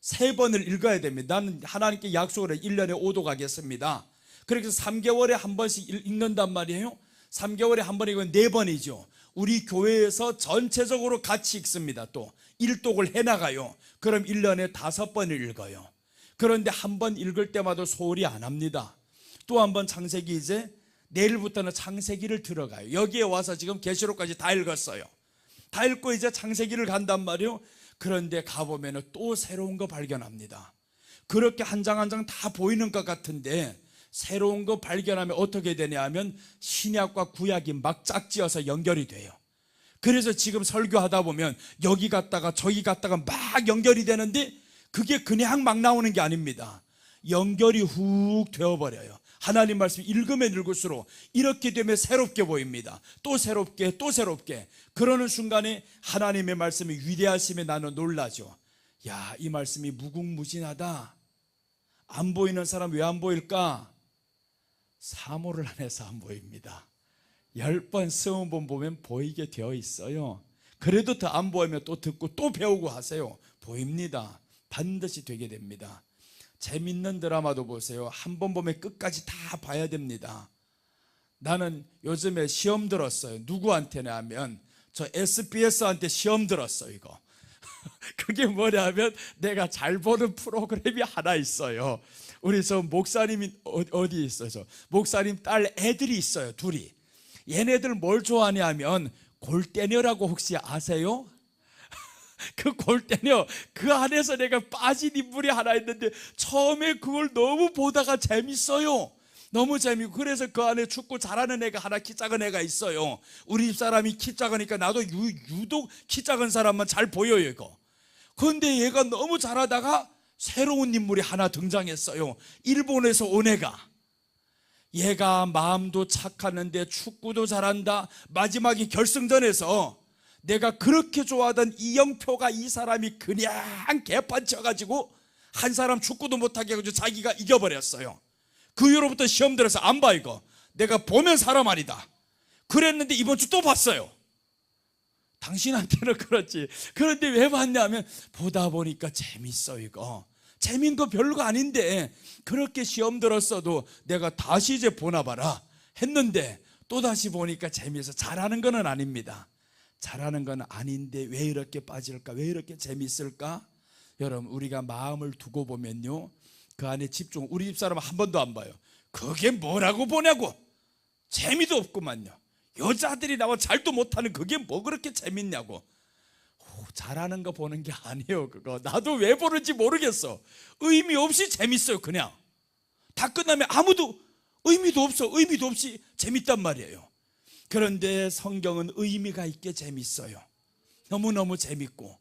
3번을 읽어야 됩니다. 나는 하나님께 약속을 해. 1년에 5도 가겠습니다. 그렇게 3개월에 한 번씩 읽는단 말이에요. 3개월에 한 번 읽으면 4번이죠 우리 교회에서 전체적으로 같이 읽습니다. 또 1독을 해나가요. 그럼 1년에 5번을 읽어요. 그런데 한 번 읽을 때마다 소홀히 안 합니다. 또 한 번 창세기, 이제 내일부터는 창세기를 들어가요. 여기에 와서 지금 계시록까지 다 읽었어요. 다 읽고 이제 창세기를 간단 말이에요. 그런데 가보면 또 새로운 거 발견합니다. 그렇게 한 장 한 장 다 보이는 것 같은데 새로운 거 발견하면 어떻게 되냐 하면 신약과 구약이 막 짝지어서 연결이 돼요. 그래서 지금 설교하다 보면 여기 갔다가 저기 갔다가 막 연결이 되는데 그게 그냥 막 나오는 게 아닙니다. 연결이 훅 되어버려요. 하나님 말씀 읽으면 읽을수록 이렇게 되면 새롭게 보입니다. 또 새롭게, 또 새롭게. 그러는 순간에 하나님의 말씀이 위대하심에 나는 놀라죠. 야, 이 말씀이 무궁무진하다. 안 보이는 사람 왜 안 보일까? 사모를 안 해서 안 보입니다. 10번, 20번 보면 보이게 되어 있어요. 그래도 더 안 보이면 또 듣고 또 배우고 하세요. 보입니다. 반드시 되게 됩니다. 재밌는 드라마도 보세요. 한 번 보면 끝까지 다 봐야 됩니다. 나는 요즘에 시험 들었어요. 누구한테나 하면 저 SBS한테 시험 들었어요. 이거 그게 뭐냐면 내가 잘 보는 프로그램이 하나 있어요. 우리 저 목사님이 어디 있어요? 저 목사님 딸 애들이 있어요. 둘이. 얘네들 뭘 좋아하냐면 골대녀라고 혹시 아세요? 그 골대녀, 그 안에서 내가 빠진 인물이 하나 있는데 처음에 그걸 너무 보다가 재밌어요. 너무 재밌고, 그래서 그 안에 축구 잘하는 애가 하나, 키 작은 애가 있어요. 우리 집사람이 키 작으니까 나도 유독 키 작은 사람만 잘 보여요. 이거 그런데 얘가 너무 잘하다가 새로운 인물이 하나 등장했어요. 일본에서 온 애가. 얘가 마음도 착하는데 축구도 잘한다. 마지막에 결승전에서 내가 그렇게 좋아하던 이영표가, 이 사람이 그냥 개판 쳐가지고 한 사람 축구도 못하게 해가지고 자기가 이겨버렸어요. 그 이후로부터 시험 들어서 안 봐. 이거 내가 보면 사람 아니다 그랬는데 이번 주 또 봤어요. 당신한테는 그렇지. 그런데 왜 봤냐면 보다 보니까 재밌어. 이거 재밌는 거 별거 아닌데 그렇게 시험 들었어도 내가 다시 이제 보나 봐라 했는데 또 다시 보니까 재미있어. 잘하는 건 아닙니다. 잘하는 건 아닌데 왜 이렇게 빠질까? 왜 이렇게 재밌을까? 여러분, 우리가 마음을 두고 보면요, 그 안에 집중. 우리 집사람은 한 번도 안 봐요. 그게 뭐라고 보냐고. 재미도 없구만요. 여자들이 나와 잘도 못하는 그게 뭐 그렇게 재밌냐고. 잘하는 거 보는 게 아니에요. 그거 나도 왜 보는지 모르겠어. 의미 없이 재밌어요. 그냥 다 끝나면 아무도 의미도 없어. 의미도 없이 재밌단 말이에요. 그런데 성경은 의미가 있게 재밌어요. 너무너무 재밌고,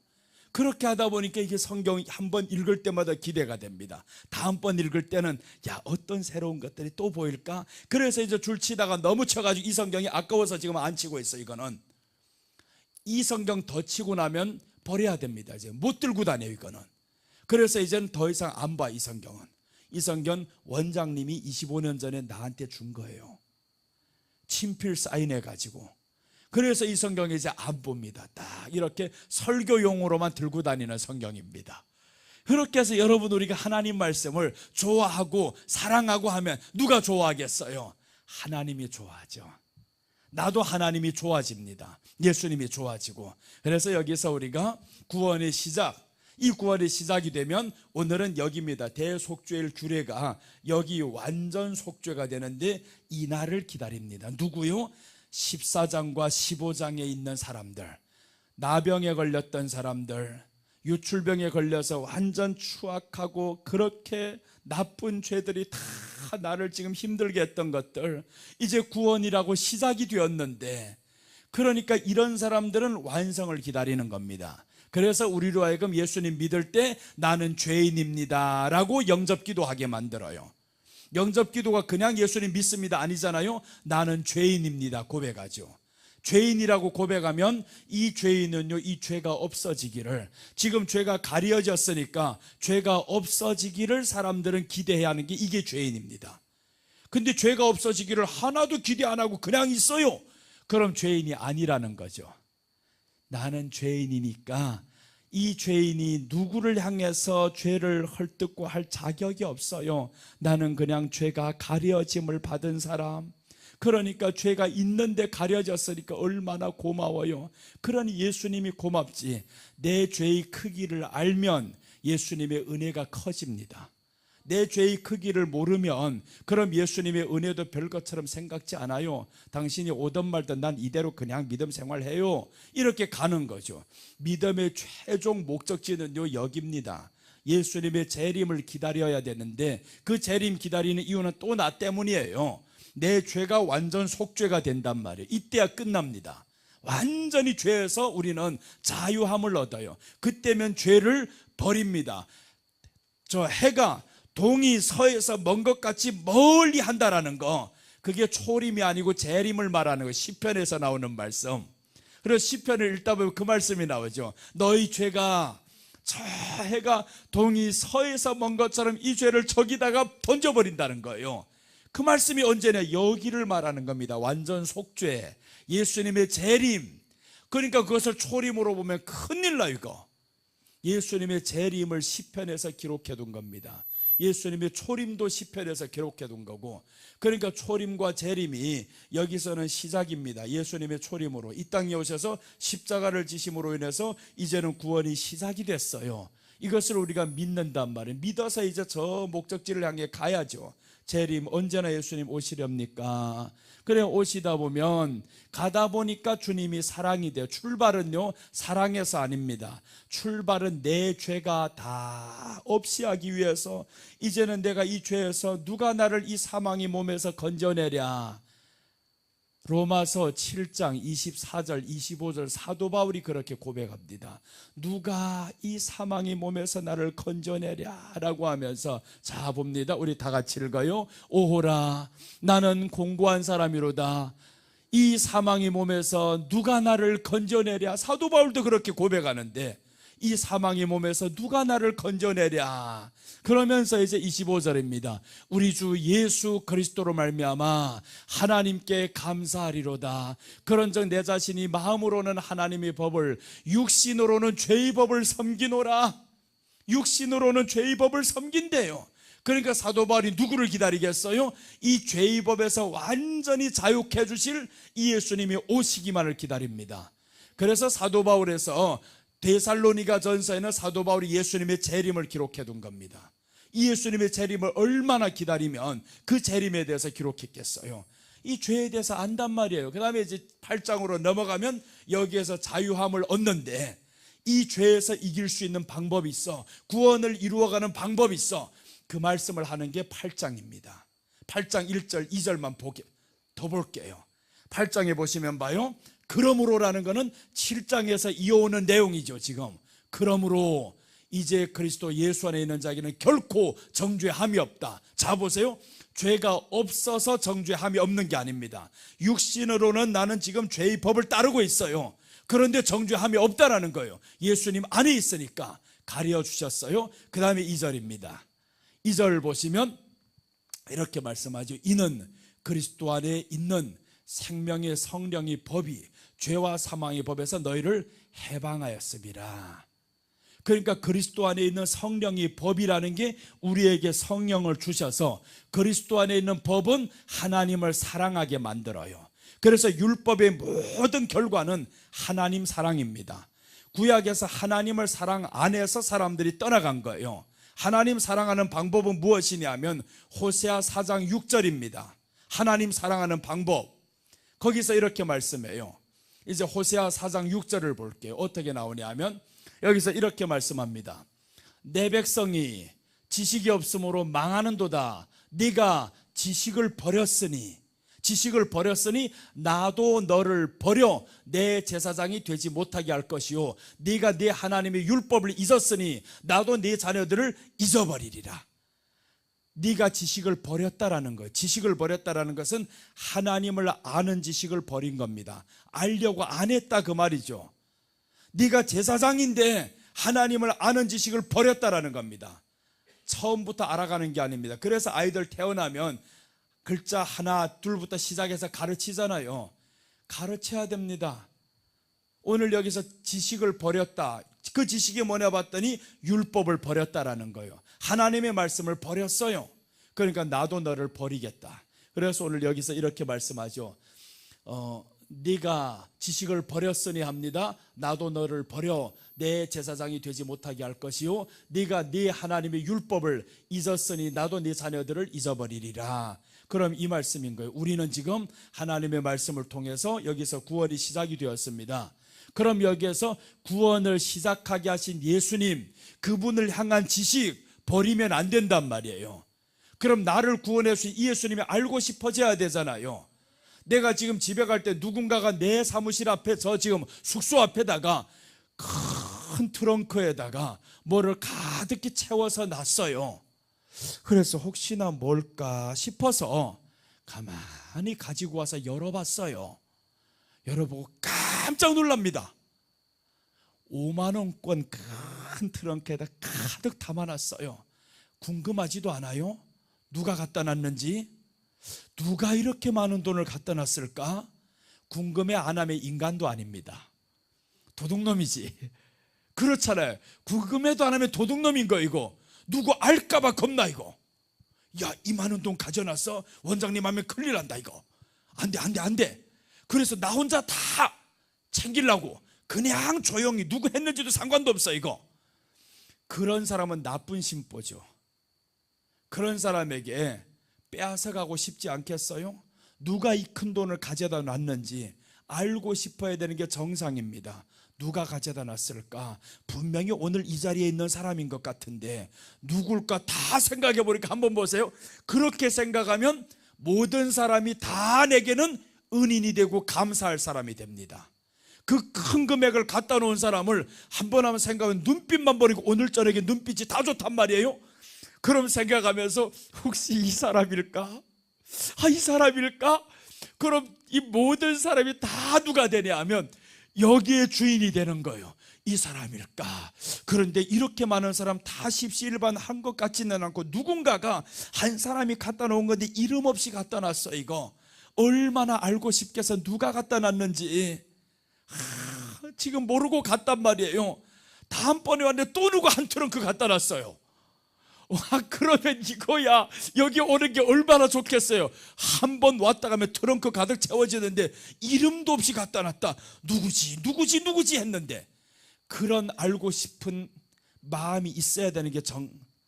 그렇게 하다 보니까 이게 성경 한 번 읽을 때마다 기대가 됩니다. 다음번 읽을 때는 야, 어떤 새로운 것들이 또 보일까? 그래서 이제 줄 치다가 너무 쳐가지고 이 성경이 아까워서 지금 안 치고 있어. 이거는 이 성경 더 치고 나면 버려야 됩니다. 이제 못 들고 다녀요, 이거는. 그래서 이제는 더 이상 안 봐, 이 성경은. 이 성경 원장님이 25년 전에 나한테 준 거예요. 친필 사인해 가지고. 그래서 이 성경에 이제 안 봅니다. 딱 이렇게 설교용으로만 들고 다니는 성경입니다. 그렇게 해서 여러분, 우리가 하나님 말씀을 좋아하고 사랑하고 하면 누가 좋아하겠어요? 하나님이 좋아하죠. 나도 하나님이 좋아집니다. 예수님이 좋아지고. 그래서 여기서 우리가 구원의 시작, 이 구원의 시작이 되면 오늘은 여기입니다. 대속죄일 규례가 여기 완전 속죄가 되는데 이 날을 기다립니다. 누구요? 14장과 15장에 있는 사람들, 나병에 걸렸던 사람들, 유출병에 걸려서 완전 추악하고 그렇게 나쁜 죄들이 다 나를 지금 힘들게 했던 것들, 이제 구원이라고 시작이 되었는데, 그러니까 이런 사람들은 완성을 기다리는 겁니다. 그래서 우리로 하여금 예수님 믿을 때 나는 죄인입니다 라고 영접기도하게 만들어요. 영접기도가 그냥 예수님 믿습니다 아니잖아요. 나는 죄인입니다 고백하죠. 죄인이라고 고백하면 이 죄인은요, 이 죄가 없어지기를, 지금 죄가 가려졌으니까 죄가 없어지기를 사람들은 기대해야 하는 게 이게 죄인입니다. 근데 죄가 없어지기를 하나도 기대 안 하고 그냥 있어요. 그럼 죄인이 아니라는 거죠. 나는 죄인이니까 이 죄인이 누구를 향해서 죄를 헐뜯고 할 자격이 없어요. 나는 그냥 죄가 가려짐을 받은 사람, 그러니까 죄가 있는데 가려졌으니까 얼마나 고마워요. 그러니 예수님이 고맙지. 내 죄의 크기를 알면 예수님의 은혜가 커집니다. 내 죄의 크기를 모르면 그럼 예수님의 은혜도 별것처럼 생각지 않아요. 당신이 오든 말든 난 이대로 그냥 믿음 생활해요, 이렇게 가는 거죠. 믿음의 최종 목적지는요, 여기입니다. 예수님의 재림을 기다려야 되는데 그 재림 기다리는 이유는 또 나 때문이에요. 내 죄가 완전 속죄가 된단 말이에요. 이때야 끝납니다. 완전히 죄에서 우리는 자유함을 얻어요. 그때면 죄를 버립니다. 저 해가 동이 서에서 먼 것 같이 멀리 한다라는 거, 그게 초림이 아니고 재림을 말하는 거, 시편에서 나오는 말씀. 그래서 시편을 읽다 보면 그 말씀이 나오죠. 너희 죄가 저 해가 동이 서에서 먼 것처럼 이 죄를 저기다가 던져버린다는 거예요. 그 말씀이 언제나 여기를 말하는 겁니다. 완전 속죄, 예수님의 재림. 그러니까 그것을 초림으로 보면 큰일 나요. 이거 예수님의 재림을 시편에서 기록해 둔 겁니다. 예수님의 초림도 시편에서 기록해 둔 거고, 그러니까 초림과 재림이 여기서는 시작입니다. 예수님의 초림으로 이 땅에 오셔서 십자가를 지심으로 인해서 이제는 구원이 시작이 됐어요. 이것을 우리가 믿는단 말이에요. 믿어서 이제 저 목적지를 향해 가야죠. 재림, 언제나 예수님 오시렵니까? 그래, 오시다 보면 가다 보니까 주님이 사랑이 돼요. 출발은요, 사랑에서 아닙니다. 출발은 내 죄가 다 없이 하기 위해서, 이제는 내가 이 죄에서 누가 나를 이 사망의 몸에서 건져내랴. 로마서 7장 24절 25절 사도 바울이 그렇게 고백합니다. 누가 이 사망의 몸에서 나를 건져내랴 라고 하면서, 자 봅니다. 우리 다 같이 읽어요. 오호라 나는 공고한 사람이로다. 이 사망의 몸에서 누가 나를 건져내랴. 사도 바울도 그렇게 고백하는데 이 사망의 몸에서 누가 나를 건져내랴. 그러면서 이제 25절입니다. 우리 주 예수 그리스도로 말미암아 하나님께 감사하리로다. 그런즉 내 자신이 마음으로는 하나님의 법을, 육신으로는 죄의 법을 섬기노라. 육신으로는 죄의 법을 섬긴대요. 그러니까 사도 바울이 누구를 기다리겠어요? 이 죄의 법에서 완전히 자유케 해주실 이 예수님이 오시기만을 기다립니다. 그래서 사도 바울에서 데살로니가 전서에는 사도 바울이 예수님의 재림을 기록해 둔 겁니다. 이 예수님의 재림을 얼마나 기다리면 그 재림에 대해서 기록했겠어요. 이 죄에 대해서 안단 말이에요. 그 다음에 이제 8장으로 넘어가면 여기에서 자유함을 얻는데, 이 죄에서 이길 수 있는 방법이 있어, 구원을 이루어가는 방법이 있어. 그 말씀을 하는 게 8장입니다 8장 1절 2절만 더 볼게요. 8장에 보시면 봐요. 그러므로라는 것은 7장에서 이어오는 내용이죠. 지금 그러므로 이제 그리스도 예수 안에 있는 자에게는 결코 정죄함이 없다. 자 보세요. 죄가 없어서 정죄함이 없는 게 아닙니다. 육신으로는 나는 지금 죄의 법을 따르고 있어요. 그런데 정죄함이 없다라는 거예요. 예수님 안에 있으니까 가려 주셨어요. 그 다음에 2절입니다. 2절 보시면 이렇게 말씀하죠. 이는 그리스도 안에 있는 생명의 성령의 법이 죄와 사망의 법에서 너희를 해방하였습니다. 그러니까 그리스도 안에 있는 성령의 법이라는 게 우리에게 성령을 주셔서 그리스도 안에 있는 법은 하나님을 사랑하게 만들어요. 그래서 율법의 모든 결과는 하나님 사랑입니다. 구약에서 하나님을 사랑 안에서 사람들이 떠나간 거예요. 하나님 사랑하는 방법은 무엇이냐면 호세아 4장 6절입니다. 하나님 사랑하는 방법, 거기서 이렇게 말씀해요. 이제 호세아 4장 6절을 볼게요. 어떻게 나오냐면 여기서 이렇게 말씀합니다. 내 백성이 지식이 없으므로 망하는도다. 네가 지식을 버렸으니 나도 너를 버려 내 제사장이 되지 못하게 할 것이요 네가 네 하나님의 율법을 잊었으니 나도 네 자녀들을 잊어버리리라. 네가 지식을 버렸다라는 거예요. 지식을 버렸다라는 것은 하나님을 아는 지식을 버린 겁니다. 알려고 안 했다 그 말이죠. 네가 제사장인데 하나님을 아는 지식을 버렸다라는 겁니다. 처음부터 알아가는 게 아닙니다. 그래서 아이들 태어나면 글자 하나 둘부터 시작해서 가르치잖아요. 가르쳐야 됩니다. 오늘 여기서 지식을 버렸다. 그 지식이 뭐냐 봤더니 율법을 버렸다라는 거예요. 하나님의 말씀을 버렸어요. 그러니까 나도 너를 버리겠다. 그래서 오늘 여기서 이렇게 말씀하죠. 네가 지식을 버렸으니 합니다. 나도 너를 버려 내 제사장이 되지 못하게 할 것이요 네가 네 하나님의 율법을 잊었으니 나도 네 자녀들을 잊어버리리라. 그럼 이 말씀인 거예요. 우리는 지금 하나님의 말씀을 통해서 여기서 구원이 시작이 되었습니다. 그럼 여기에서 구원을 시작하게 하신 예수님, 그분을 향한 지식 버리면 안 된단 말이에요. 그럼 나를 구원해 주신 이 예수님이 알고 싶어져야 되잖아요. 내가 지금 집에 갈 때 누군가가 내 사무실 앞에 저 지금 숙소 앞에다가 큰 트렁크에다가 뭐를 가득히 채워서 놨어요. 그래서 혹시나 뭘까 싶어서 가만히 가지고 와서 열어봤어요. 열어보고 깜짝 놀랍니다. 5만 원권 큰 트렁크에다 가득 담아놨어요. 궁금하지도 않아요? 누가 갖다 놨는지? 누가 이렇게 많은 돈을 갖다 놨을까? 궁금해 안 하면 인간도 아닙니다. 도둑놈이지. 그렇잖아요. 궁금해도 안 하면 도둑놈인 거 이거. 누구 알까봐 겁나 이거. 야, 이 많은 돈 가져놨어? 원장님 하면 큰일 난다 이거. 안 돼. 그래서 나 혼자 다 챙기려고 그냥 조용히 누구 했는지도 상관도 없어 이거. 그런 사람은 나쁜 심보죠. 그런 사람에게 빼앗아가고 싶지 않겠어요? 누가 이 큰 돈을 가져다 놨는지 알고 싶어야 되는 게 정상입니다. 누가 가져다 놨을까? 분명히 오늘 이 자리에 있는 사람인 것 같은데 누굴까 다 생각해 보니까 한번 보세요. 그렇게 생각하면 모든 사람이 다 내게는 은인이 되고 감사할 사람이 됩니다. 그 큰 금액을 갖다 놓은 사람을 한번 하면 생각하면 눈빛만 버리고 오늘 저녁에 눈빛이 다 좋단 말이에요. 그럼 생각하면서 혹시 이 사람일까? 이 사람일까? 그럼 이 모든 사람이 다 누가 되냐 하면 여기에 주인이 되는 거예요. 이 사람일까? 그런데 이렇게 많은 사람 다 십시일반한 것 같지는 않고 누군가가 한 사람이 갖다 놓은 건데 이름 없이 갖다 놨어. 이거 얼마나 알고 싶겠어. 누가 갖다 놨는지 지금 모르고 갔단 말이에요. 다음번에 왔는데 또 누가 한 트렁크 갖다 놨어요. 와, 그러면 이거야 여기 오는 게 얼마나 좋겠어요. 한 번 왔다 가면 트렁크 가득 채워지는데 이름도 없이 갖다 놨다. 누구지 했는데 그런 알고 싶은 마음이 있어야 되는 게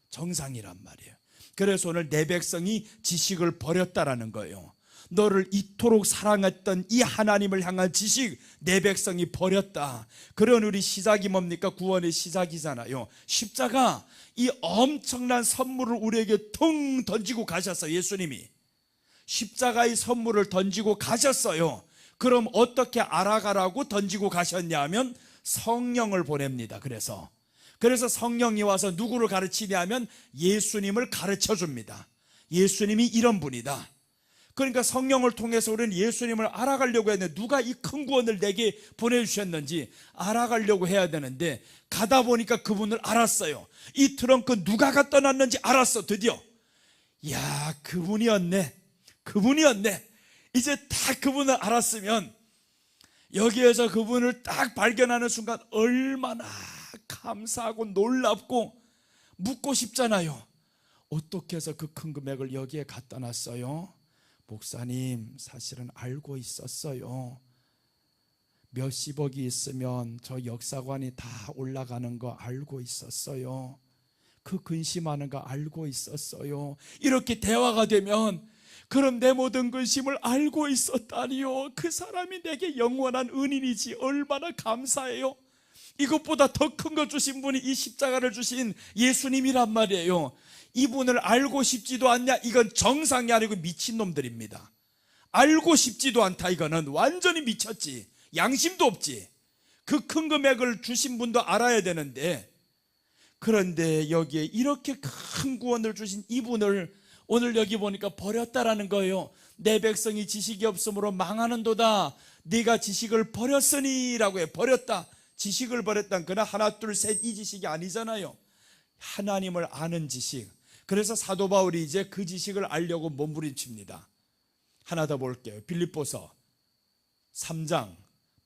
정상이란 말이에요. 그래서 오늘 내 백성이 지식을 버렸다라는 거예요. 너를 이토록 사랑했던 이 하나님을 향한 지식 내 백성이 버렸다. 그런 우리 시작이 뭡니까? 구원의 시작이잖아요. 십자가, 이 엄청난 선물을 우리에게 통 던지고 가셨어요. 예수님이 십자가의 선물을 던지고 가셨어요. 그럼 어떻게 알아가라고 던지고 가셨냐면 성령을 보냅니다. 그래서 성령이 와서 누구를 가르치냐면 예수님을 가르쳐 줍니다. 예수님이 이런 분이다. 그러니까 성령을 통해서 우리는 예수님을 알아가려고 했는데, 누가 이 큰 구원을 내게 보내주셨는지 알아가려고 해야 되는데, 가다 보니까 그분을 알았어요. 이 트렁크 누가 갖다 놨는지 알았어. 드디어 야, 그분이었네. 이제 다 그분을 알았으면, 여기에서 그분을 딱 발견하는 순간 얼마나 감사하고 놀랍고 묻고 싶잖아요. 어떻게 해서 그 큰 금액을 여기에 갖다 놨어요? 목사님, 사실은 알고 있었어요. 몇십억이 있으면 저 역사관이 다 올라가는 거 알고 있었어요. 그 근심하는 거 알고 있었어요. 이렇게 대화가 되면, 그럼 내 모든 근심을 알고 있었다니요. 그 사람이 내게 영원한 은인이지. 얼마나 감사해요. 이것보다 더 큰 거 주신 분이 이 십자가를 주신 예수님이란 말이에요. 이분을 알고 싶지도 않냐? 이건 정상이 아니고 미친놈들입니다. 알고 싶지도 않다. 이거는 완전히 미쳤지. 양심도 없지. 그 큰 금액을 주신 분도 알아야 되는데, 그런데 여기에 이렇게 큰 구원을 주신 이분을 오늘 여기 보니까 버렸다라는 거예요. 내 백성이 지식이 없으므로 망하는도다. 네가 지식을 버렸으니 라고 해. 버렸다. 지식을 버렸다는 그나 하나 둘 셋 이 지식이 아니잖아요. 하나님을 아는 지식. 그래서 사도 바울이 이제 그 지식을 알려고 몸부림칩니다. 하나 더 볼게요. 빌립보서 3장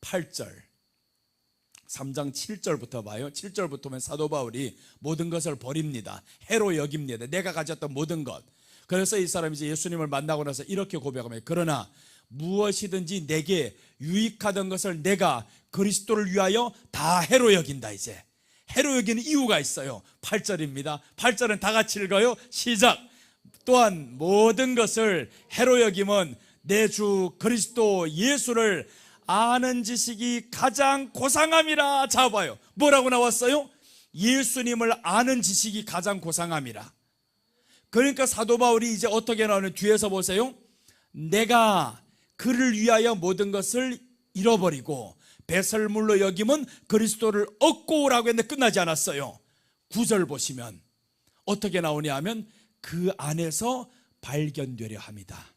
8절 3장 7절부터 봐요. 7절부터 보면 사도 바울이 모든 것을 버립니다. 해로 여깁니다. 내가 가졌던 모든 것. 그래서 이 사람이 이제 예수님을 만나고 나서 이렇게 고백합니다. 그러나 무엇이든지 내게 유익하던 것을 내가 그리스도를 위하여 다 해로 여긴다. 이제 해로 여기는 이유가 있어요. 8절입니다. 8절은 다 같이 읽어요. 시작. 또한 모든 것을 해로 여김은 내 주 그리스도 예수를 아는 지식이 가장 고상함이라. 잡아요. 뭐라고 나왔어요? 예수님을 아는 지식이 가장 고상함이라. 그러니까 사도 바울이 이제 어떻게 나오는, 뒤에서 보세요. 내가 그를 위하여 모든 것을 잃어버리고 배설물로 여김은 그리스도를 얻고 오라고 했는데 끝나지 않았어요. 9절 보시면 어떻게 나오냐 하면, 그 안에서 발견되려 합니다.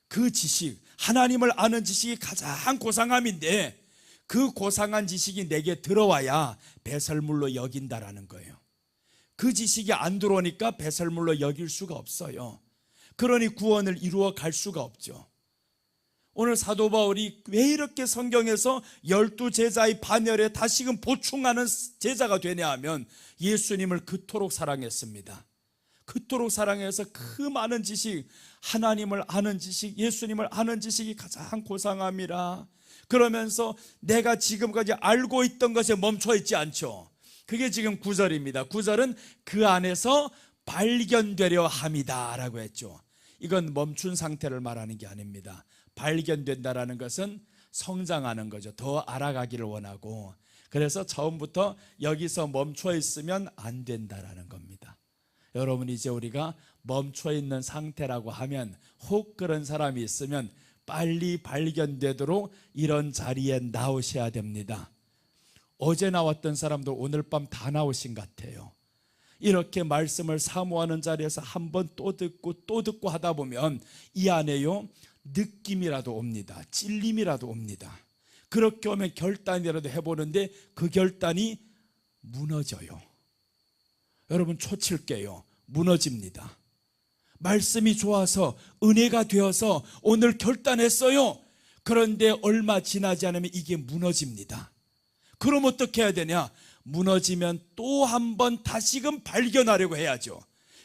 그 지식, 하나님을 아는 지식이 가장 고상함인데, 그 고상한 지식이 내게 들어와야 배설물로 여긴다라는 거예요. 그 지식이 안 들어오니까 배설물로 여길 수가 없어요. 그러니 구원을 이루어 갈 수가 없죠. 오늘 사도 바울이 왜 이렇게 성경에서 12제자의 반열에 다시금 보충하는 제자가 되냐 하면, 예수님을 그토록 사랑했습니다. 그토록 사랑해서 그 많은 지식, 하나님을 아는 지식, 예수님을 아는 지식이 가장 고상함이라. 그러면서 내가 지금까지 알고 있던 것에 멈춰 있지 않죠. 그게 지금 9절입니다. 9절은 그 안에서 발견되려 함이다 라고 했죠. 이건 멈춘 상태를 말하는 게 아닙니다. 발견된다라는 것은 성장하는 거죠. 더 알아가기를 원하고. 그래서 처음부터 여기서 멈춰 있으면 안 된다라는 겁니다. 여러분, 이제 우리가 멈춰 있는 상태라고 하면, 혹 그런 사람이 있으면 빨리 발견되도록 이런 자리에 나오셔야 됩니다. 어제 나왔던 사람도 오늘 밤 다 나오신 것 같아요. 이렇게 말씀을 사모하는 자리에서 한 번 또 듣고 하다 보면 이 안에요, 느낌이라도 옵니다. 찔림이라도 옵니다. 그렇게 오면 결단이라도 해보는데 그 결단이 무너져요. 여러분, 초칠게요. 무너집니다. 말씀이 좋아서 은혜가 되어서 오늘 결단했어요. 그런데 얼마 지나지 않으면 이게 무너집니다. 그럼 어떻게 해야 되냐? 무너지면 또 한 번 다시금 발견하려고 해야죠.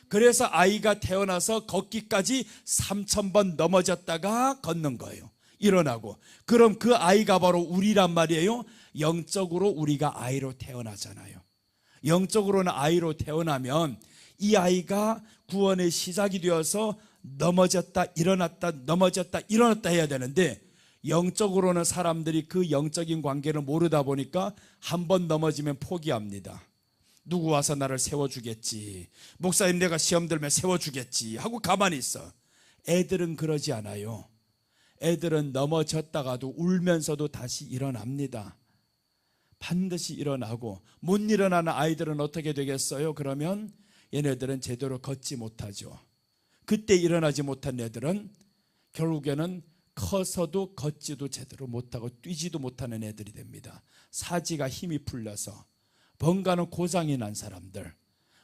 그래서 아이가 태어나서 걷기까지 3000번 넘어졌다가 걷는 거예요. 일어나고. 그럼 그 아이가 바로 우리란 말이에요. 영적으로 우리가 아이로 태어나잖아요. 영적으로는 아이로 태어나면 이 아이가 구원의 시작이 되어서 넘어졌다 일어났다 넘어졌다 일어났다 해야 되는데, 영적으로는 사람들이 그 영적인 관계를 모르다 보니까 한 번 넘어지면 포기합니다. 누구 와서 나를 세워주겠지, 목사님 내가 시험 들면 세워주겠지 하고 가만히 있어. 애들은 그러지 않아요. 애들은 넘어졌다가도 울면서도 다시 일어납니다. 반드시 일어나고. 못 일어나는 아이들은 어떻게 되겠어요? 그러면 얘네들은 제대로 걷지 못하죠. 그때 일어나지 못한 애들은 결국에는 커서도 걷지도 제대로 못하고 뛰지도 못하는 애들이 됩니다. 사지가 힘이 풀려서 뭔가는 고장이 난 사람들,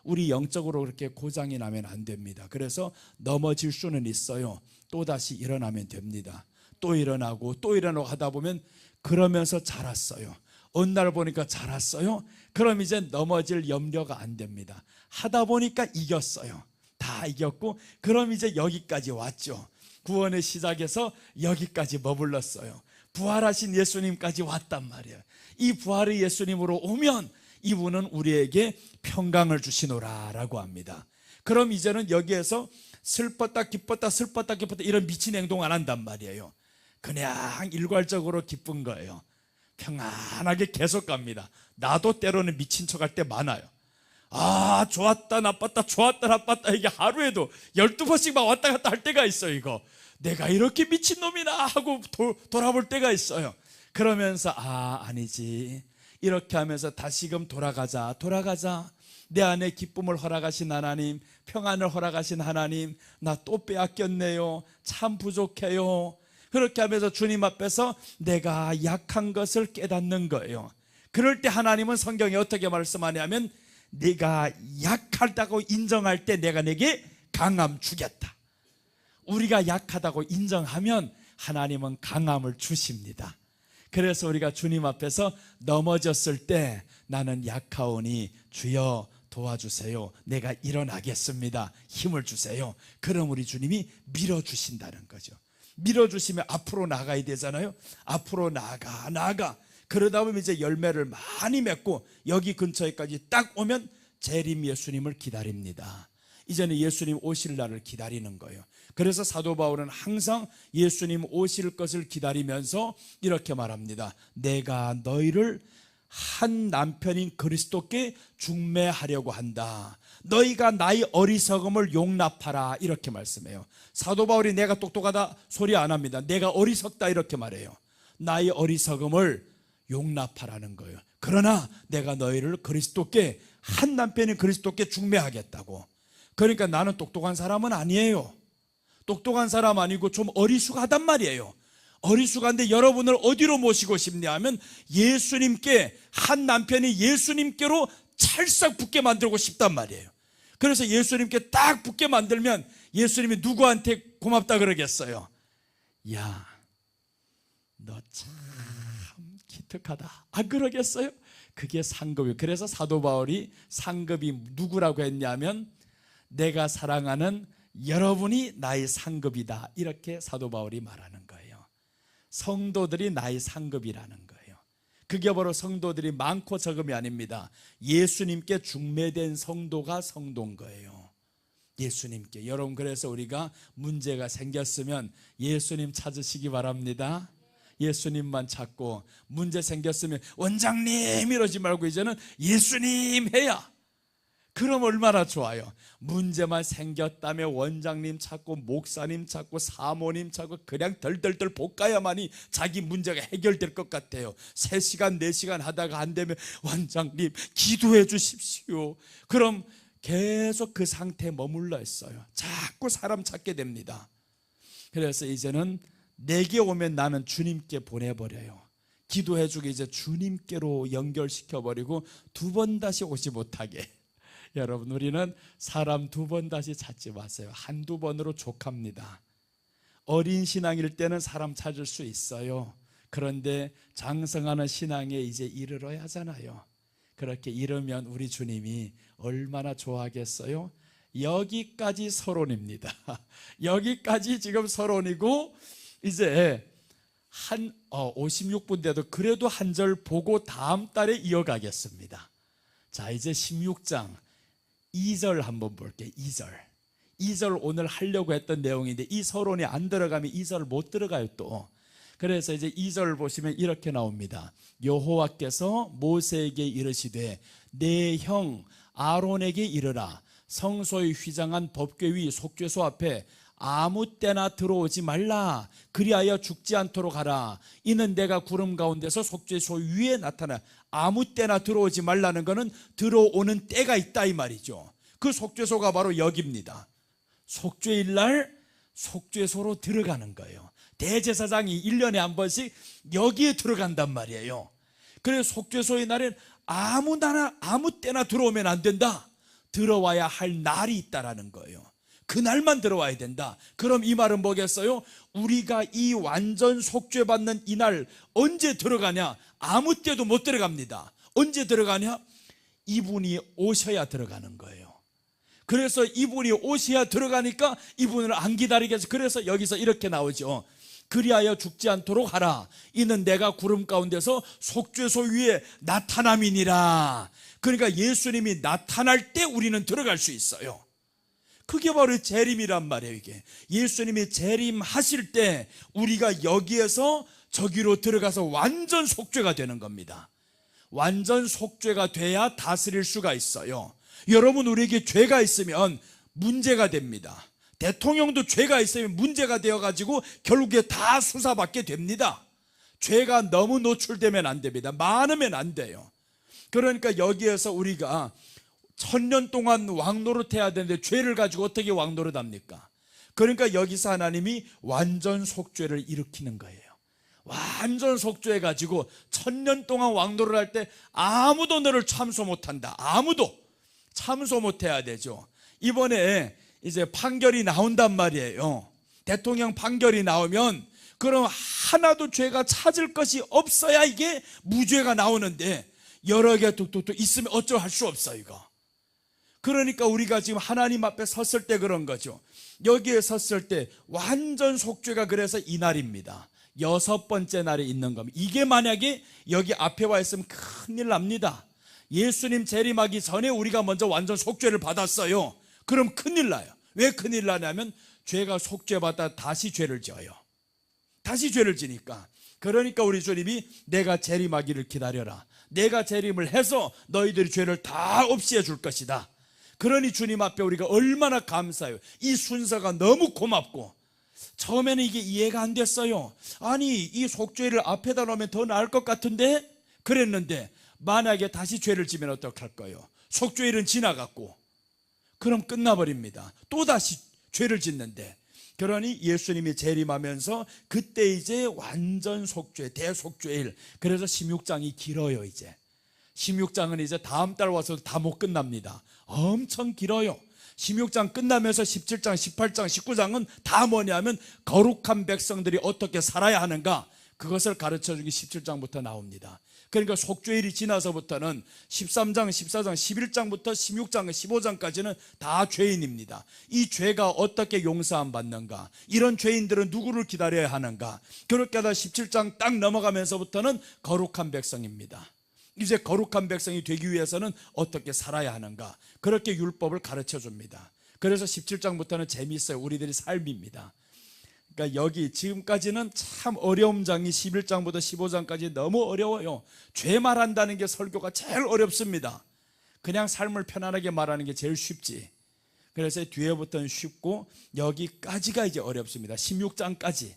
우리 영적으로 그렇게 고장이 나면 안 됩니다. 그래서 넘어질 수는 있어요. 또다시 일어나면 됩니다. 또 일어나고 또 일어나고 하다 보면 그러면서 자랐어요. 어느 날 보니까 자랐어요. 그럼 이제 넘어질 염려가 안 됩니다. 하다 보니까 이겼어요. 다 이겼고 그럼 이제 여기까지 왔죠. 구원의 시작에서 여기까지 머물렀어요. 부활하신 예수님까지 왔단 말이에요. 이 부활의 예수님으로 오면 이분은 우리에게 평강을 주시노라 라고 합니다. 그럼 이제는 여기에서 슬펐다 기뻤다 슬펐다 기뻤다 이런 미친 행동 안 한단 말이에요. 그냥 일괄적으로 기쁜 거예요. 평안하게 계속 갑니다. 나도 때로는 미친 척 할 때 많아요. 아, 좋았다 나빴다 좋았다 나빴다 이게 하루에도 12번씩 막 왔다 갔다 할 때가 있어요. 이거 내가 이렇게 미친놈이나 하고 돌아볼 때가 있어요. 그러면서 아니지, 이렇게 하면서 다시금 돌아가자. 내 안에 기쁨을 허락하신 하나님, 평안을 허락하신 하나님, 나 또 빼앗겼네요. 참 부족해요. 그렇게 하면서 주님 앞에서 내가 약한 것을 깨닫는 거예요. 그럴 때 하나님은 성경에 어떻게 말씀하냐면 네가 약하다고 인정할 때 내가 내게 강함 주겠다. 우리가 약하다고 인정하면 하나님은 강함을 주십니다. 그래서 우리가 주님 앞에서 넘어졌을 때 나는 약하오니 주여 도와주세요. 내가 일어나겠습니다. 힘을 주세요. 그럼 우리 주님이 밀어주신다는 거죠. 밀어주시면 앞으로 나가야 되잖아요. 앞으로 나가. 그러다 보면 이제 열매를 많이 맺고 여기 근처에까지 딱 오면 재림 예수님을 기다립니다. 이제는 예수님 오실 날을 기다리는 거예요. 그래서 사도 바울은 항상 예수님 오실 것을 기다리면서 이렇게 말합니다. 내가 너희를 한 남편인 그리스도께 중매하려고 한다. 너희가 나의 어리석음을 용납하라 이렇게 말씀해요. 사도 바울이 내가 똑똑하다 소리 안 합니다. 내가 어리석다 이렇게 말해요. 나의 어리석음을 용납하라는 거예요. 그러나 내가 너희를 그리스도께, 한 남편인 그리스도께 중매하겠다고. 그러니까 나는 똑똑한 사람은 아니에요. 똑똑한 사람 아니고 좀 어리숙하단 말이에요. 어리숙한데 여러분을 어디로 모시고 싶냐 하면 예수님께, 한 남편이 예수님께로 찰싹 붙게 만들고 싶단 말이에요. 그래서 예수님께 딱 붙게 만들면 예수님이 누구한테 고맙다 그러겠어요? 야, 너 참 기특하다. 안 그러겠어요? 그게 상급이에요. 그래서 사도 바울이 상급이 누구라고 했냐면 내가 사랑하는 여러분이 나의 상급이다 이렇게 사도 바울이 말하는 거예요. 성도들이 나의 상급이라는 거예요. 그게 바로 성도들이 많고 적음이 아닙니다. 예수님께 중매된 성도가 성도인 거예요. 예수님께. 여러분, 그래서 우리가 문제가 생겼으면 예수님 찾으시기 바랍니다. 예수님만 찾고, 문제 생겼으면 원장님 이러지 말고 이제는 예수님 해야, 그럼 얼마나 좋아요. 문제만 생겼다면 원장님 찾고 목사님 찾고 사모님 찾고 그냥 덜덜덜 볶아야만이 자기 문제가 해결될 것 같아요. 3시간 4시간 하다가 안 되면 원장님 기도해 주십시오. 그럼 계속 그 상태에 머물러 있어요. 자꾸 사람 찾게 됩니다. 그래서 이제는 내게 오면 나는 주님께 보내버려요. 기도해주고 이제 주님께로 연결시켜버리고 2번 다시 오지 못하게. 여러분, 우리는 사람 2번 다시 찾지 마세요. 1-2번으로 족합니다. 어린 신앙일 때는 사람 찾을 수 있어요. 그런데 장성하는 신앙에 이제 이르러야 하잖아요. 그렇게 이르면 우리 주님이 얼마나 좋아하겠어요? 여기까지 서론입니다. 여기까지 지금 서론이고 이제 한 56분 돼도 그래도 한 절 보고 다음 달에 이어가겠습니다. 자, 이제 16장 2절 한번 볼게요. 2절 오늘 하려고 했던 내용인데 이 서론이 안 들어가면 2절 못 들어가요 또. 그래서 이제 2절 보시면 이렇게 나옵니다. 여호와께서 모세에게 이르시되 내 형 아론에게 이르라. 성소의 휘장한 법궤 위 속죄소 앞에 아무 때나 들어오지 말라. 그리하여 죽지 않도록 하라. 이는 내가 구름 가운데서 속죄소 위에 나타나. 아무 때나 들어오지 말라는 것은 들어오는 때가 있다 이 말이죠. 그 속죄소가 바로 여기입니다. 속죄일 날 속죄소로 들어가는 거예요. 대제사장이 1년에 한 번씩 여기에 들어간단 말이에요. 그래서 속죄소의 날엔 아무 때나 들어오면 안 된다. 들어와야 할 날이 있다라는 거예요. 그날만 들어와야 된다. 그럼 이 말은 뭐겠어요? 우리가 이 완전 속죄받는 이날 언제 들어가냐? 아무 때도 못 들어갑니다. 언제 들어가냐? 이분이 오셔야 들어가는 거예요. 그래서 이분이 오셔야 들어가니까 이분을 안 기다리겠어. 그래서 여기서 이렇게 나오죠. 그리하여 죽지 않도록 하라. 이는 내가 구름 가운데서 속죄소 위에 나타남이니라. 그러니까 예수님이 나타날 때 우리는 들어갈 수 있어요. 그게 바로 재림이란 말이에요. 이게 예수님이 재림하실 때 우리가 여기에서 저기로 들어가서 완전 속죄가 되는 겁니다. 완전 속죄가 돼야 다스릴 수가 있어요. 여러분, 우리에게 죄가 있으면 문제가 됩니다. 대통령도 죄가 있으면 문제가 되어가지고 결국에 다 수사받게 됩니다. 죄가 너무 노출되면 안 됩니다. 많으면 안 돼요. 그러니까 여기에서 우리가 1000년 동안 왕노릇해야 되는데 죄를 가지고 어떻게 왕노릇합니까? 그러니까 여기서 하나님이 완전 속죄를 일으키는 거예요. 완전 속죄해가지고 1000년 동안 왕노릇 할 때 아무도 너를 참소 못한다. 아무도 참소 못해야 되죠. 이번에 이제 판결이 나온단 말이에요. 대통령 판결이 나오면 그럼 하나도 죄가 찾을 것이 없어야 이게 무죄가 나오는데 여러 개 뚝뚝뚝 있으면 어쩌 할 수 없어 이거. 그러니까 우리가 지금 하나님 앞에 섰을 때 그런 거죠. 여기에 섰을 때 완전 속죄가 그래서 이날입니다. 6번째 날에 있는 겁니다. 이게 만약에 여기 앞에 와 있으면 큰일 납니다. 예수님 재림하기 전에 우리가 먼저 완전 속죄를 받았어요. 그럼 큰일 나요. 왜 큰일 나냐면 죄가 속죄받다 다시 죄를 지어요. 다시 죄를 지니까. 그러니까 우리 주님이 내가 재림하기를 기다려라. 내가 재림을 해서 너희들이 죄를 다 없애어 줄 것이다. 그러니 주님 앞에 우리가 얼마나 감사해요. 이 순서가 너무 고맙고, 처음에는 이게 이해가 안 됐어요. 아니 이 속죄를 앞에다 놓으면 더 나을 것 같은데 그랬는데, 만약에 다시 죄를 지면 어떡할 거예요? 속죄일은 지나갔고 그럼 끝나버립니다. 또다시 죄를 짓는데, 그러니 예수님이 재림하면서 그때 이제 완전 속죄, 대속죄일. 그래서 16장이 길어요. 이제 16장은 이제 다음 달 와서도 다 못 끝납니다. 엄청 길어요. 16장 끝나면서 17장, 18장, 19장은 다 뭐냐면 거룩한 백성들이 어떻게 살아야 하는가, 그것을 가르쳐주기 17장부터 나옵니다. 그러니까 속죄일이 지나서부터는 13장, 14장, 11장부터 16장, 15장까지는 다 죄인입니다. 이 죄가 어떻게 용서함 받는가, 이런 죄인들은 누구를 기다려야 하는가, 그렇게 하다 17장 딱 넘어가면서부터는 거룩한 백성입니다. 이제 거룩한 백성이 되기 위해서는 어떻게 살아야 하는가, 그렇게 율법을 가르쳐 줍니다. 그래서 17장부터는 재미있어요. 우리들의 삶입니다. 그러니까 여기 지금까지는 참 어려운 장이 11장부터 15장까지 너무 어려워요. 죄 말한다는 게 설교가 제일 어렵습니다. 그냥 삶을 편안하게 말하는 게 제일 쉽지. 그래서 뒤에부터는 쉽고 여기까지가 이제 어렵습니다. 16장까지.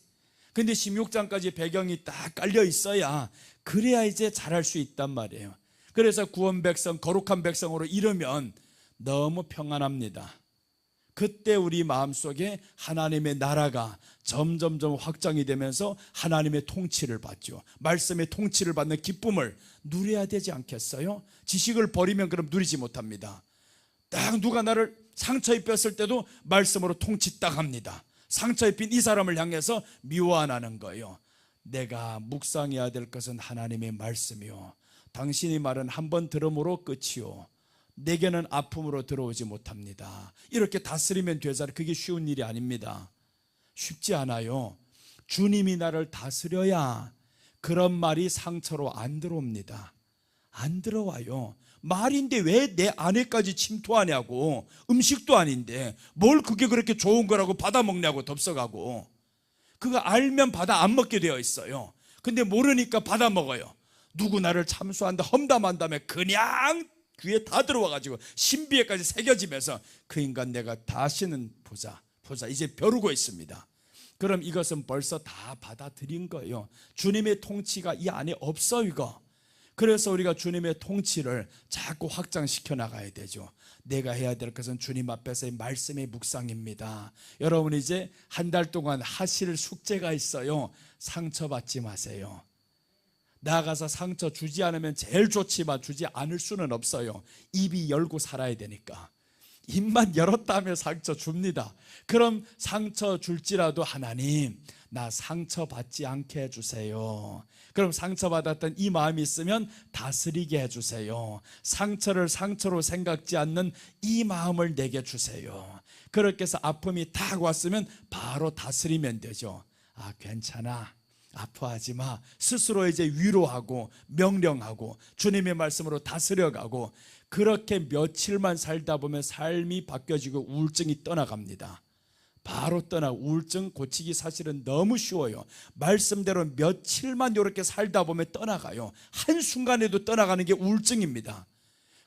근데 16장까지 배경이 딱 깔려 있어야, 그래야 이제 잘할 수 있단 말이에요. 그래서 구원 백성, 거룩한 백성으로 이르면 너무 평안합니다. 그때 우리 마음속에 하나님의 나라가 점점점 확장이 되면서 하나님의 통치를 받죠. 말씀의 통치를 받는 기쁨을 누려야 되지 않겠어요? 지식을 버리면 그럼 누리지 못합니다. 딱 누가 나를 상처 입혔을 때도 말씀으로 통치 딱 합니다. 상처 입힌 이 사람을 향해서 미워 안 하는 거예요. 내가 묵상해야 될 것은 하나님의 말씀이요, 당신의 말은 한 번 들음으로 끝이요, 내게는 아픔으로 들어오지 못합니다. 이렇게 다스리면 되잖아요. 그게 쉬운 일이 아닙니다. 쉽지 않아요. 주님이 나를 다스려야 그런 말이 상처로 안 들어옵니다. 안 들어와요. 말인데 왜 내 안에까지 침투하냐고. 음식도 아닌데 뭘 그게 그렇게 좋은 거라고 받아먹냐고, 덥석하고. 그거 알면 받아 안 먹게 되어 있어요. 근데 모르니까 받아먹어요. 누구 나를 참수한다, 험담한 다음에 그냥 귀에 다 들어와가지고 신비에까지 새겨지면서 그 인간 내가 다시는 보자 이제 벼르고 있습니다. 그럼 이것은 벌써 다 받아들인 거예요. 주님의 통치가 이 안에 없어 이거. 그래서 우리가 주님의 통치를 자꾸 확장시켜 나가야 되죠. 내가 해야 될 것은 주님 앞에서의 말씀의 묵상입니다. 여러분 이제 한 달 동안 하실 숙제가 있어요. 상처받지 마세요. 나가서 상처 주지 않으면 제일 좋지만 주지 않을 수는 없어요. 입이 열고 살아야 되니까. 입만 열었다면 상처 줍니다. 그럼 상처 줄지라도 하나님 나 상처받지 않게 해주세요. 그럼 상처받았던 이 마음이 있으면 다스리게 해주세요. 상처를 상처로 생각지 않는 이 마음을 내게 주세요. 그렇게 해서 아픔이 딱 왔으면 바로 다스리면 되죠. 아 괜찮아, 아파하지 마. 스스로 이제 위로하고 명령하고 주님의 말씀으로 다스려가고, 그렇게 며칠만 살다 보면 삶이 바뀌어지고 우울증이 떠나갑니다. 바로 우울증 고치기 사실은 너무 쉬워요. 말씀대로 며칠만 이렇게 살다 보면 떠나가요. 한순간에도 떠나가는 게 우울증입니다.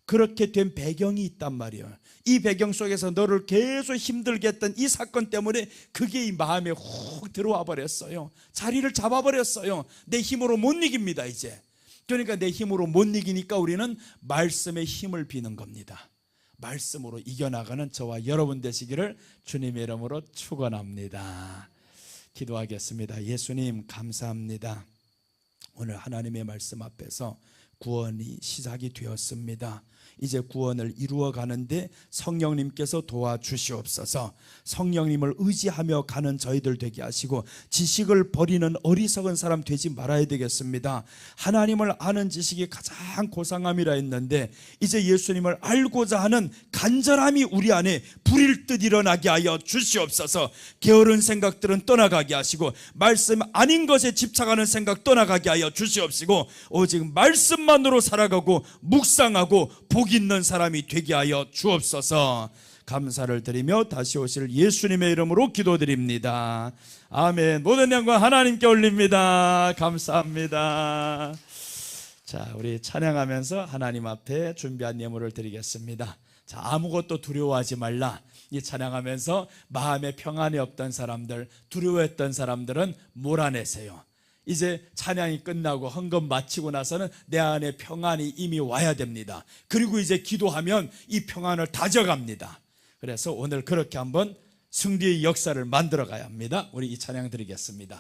그렇게 된 배경이 있단 말이에요. 이 배경 속에서 너를 계속 힘들게 했던 이 사건 때문에 그게 이 마음에 훅 들어와 버렸어요. 자리를 잡아버렸어요. 내 힘으로 못 이깁니다 이제. 그러니까 내 힘으로 못 이기니까 우리는 말씀의 힘을 비는 겁니다. 말씀으로 이겨나가는 저와 여러분 되시기를 주님의 이름으로 축원합니다. 기도하겠습니다. 예수님 감사합니다. 오늘 하나님의 말씀 앞에서 구원이 시작이 되었습니다. 이제 구원을 이루어 가는데 성령님께서 도와주시옵소서. 성령님을 의지하며 가는 저희들 되게 하시고 지식을 버리는 어리석은 사람 되지 말아야 되겠습니다. 하나님을 아는 지식이 가장 고상함이라 했는데 이제 예수님을 알고자 하는 간절함이 우리 안에 불일 듯 일어나게 하여 주시옵소서. 게으른 생각들은 떠나가게 하시고 말씀 아닌 것에 집착하는 생각 떠나가게 하여 주시옵시고 오직 말씀만으로 살아가고 묵상하고 복 있는 사람이 되게 하여 주옵소서. 감사를 드리며 다시 오실 예수님의 이름으로 기도드립니다. 아멘. 모든 영광 하나님께 올립니다. 감사합니다. 자, 우리 찬양하면서 하나님 앞에 준비한 예물을 드리겠습니다. 자, 아무것도 두려워하지 말라. 이 찬양하면서 마음에 평안이 없던 사람들, 두려워했던 사람들은 몰아내세요. 이제 찬양이 끝나고 헌금 마치고 나서는 내 안에 평안이 이미 와야 됩니다. 그리고 이제 기도하면 이 평안을 다져갑니다. 그래서 오늘 그렇게 한번 승리의 역사를 만들어 가야 합니다. 우리 이 찬양 드리겠습니다.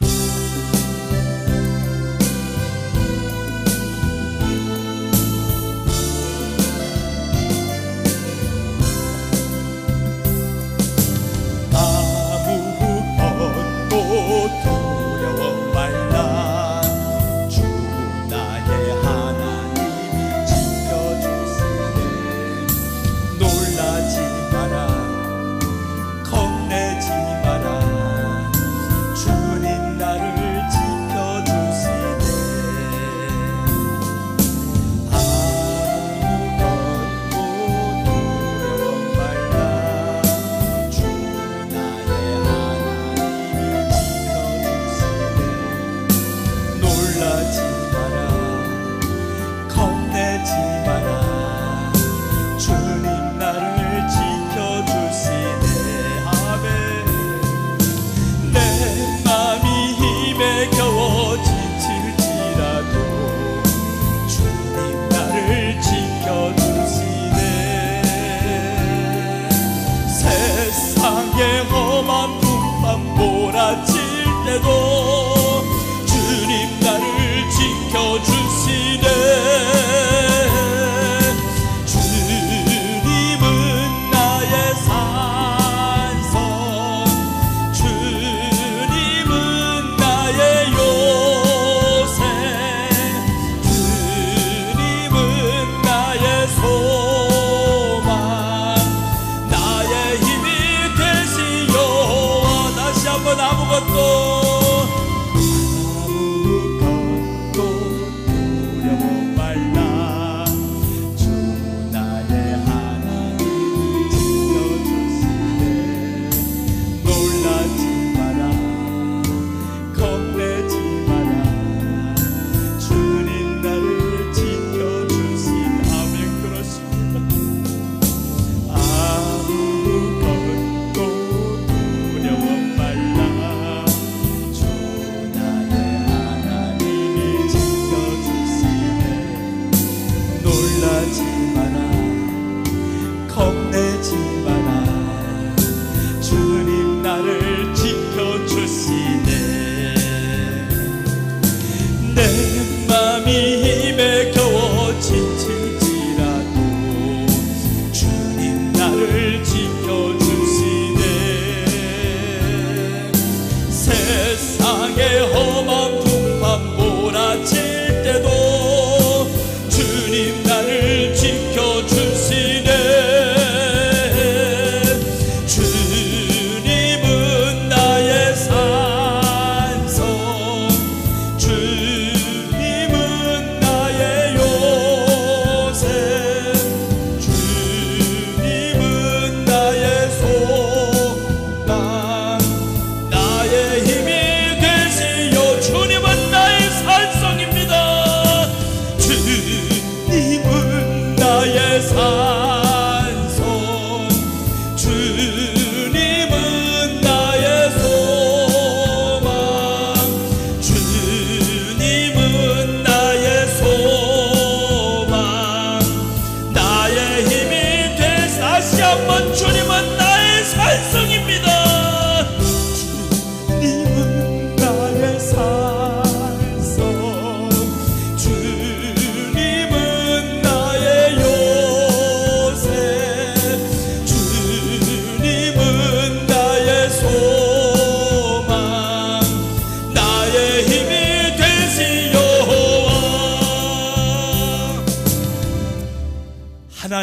주님 나를 지켜주시네. 주님은 나의 산성, 주님은 나의 요새, 주님은 나의 소망, 나의 힘이 되시오. 다시 한번 아무것도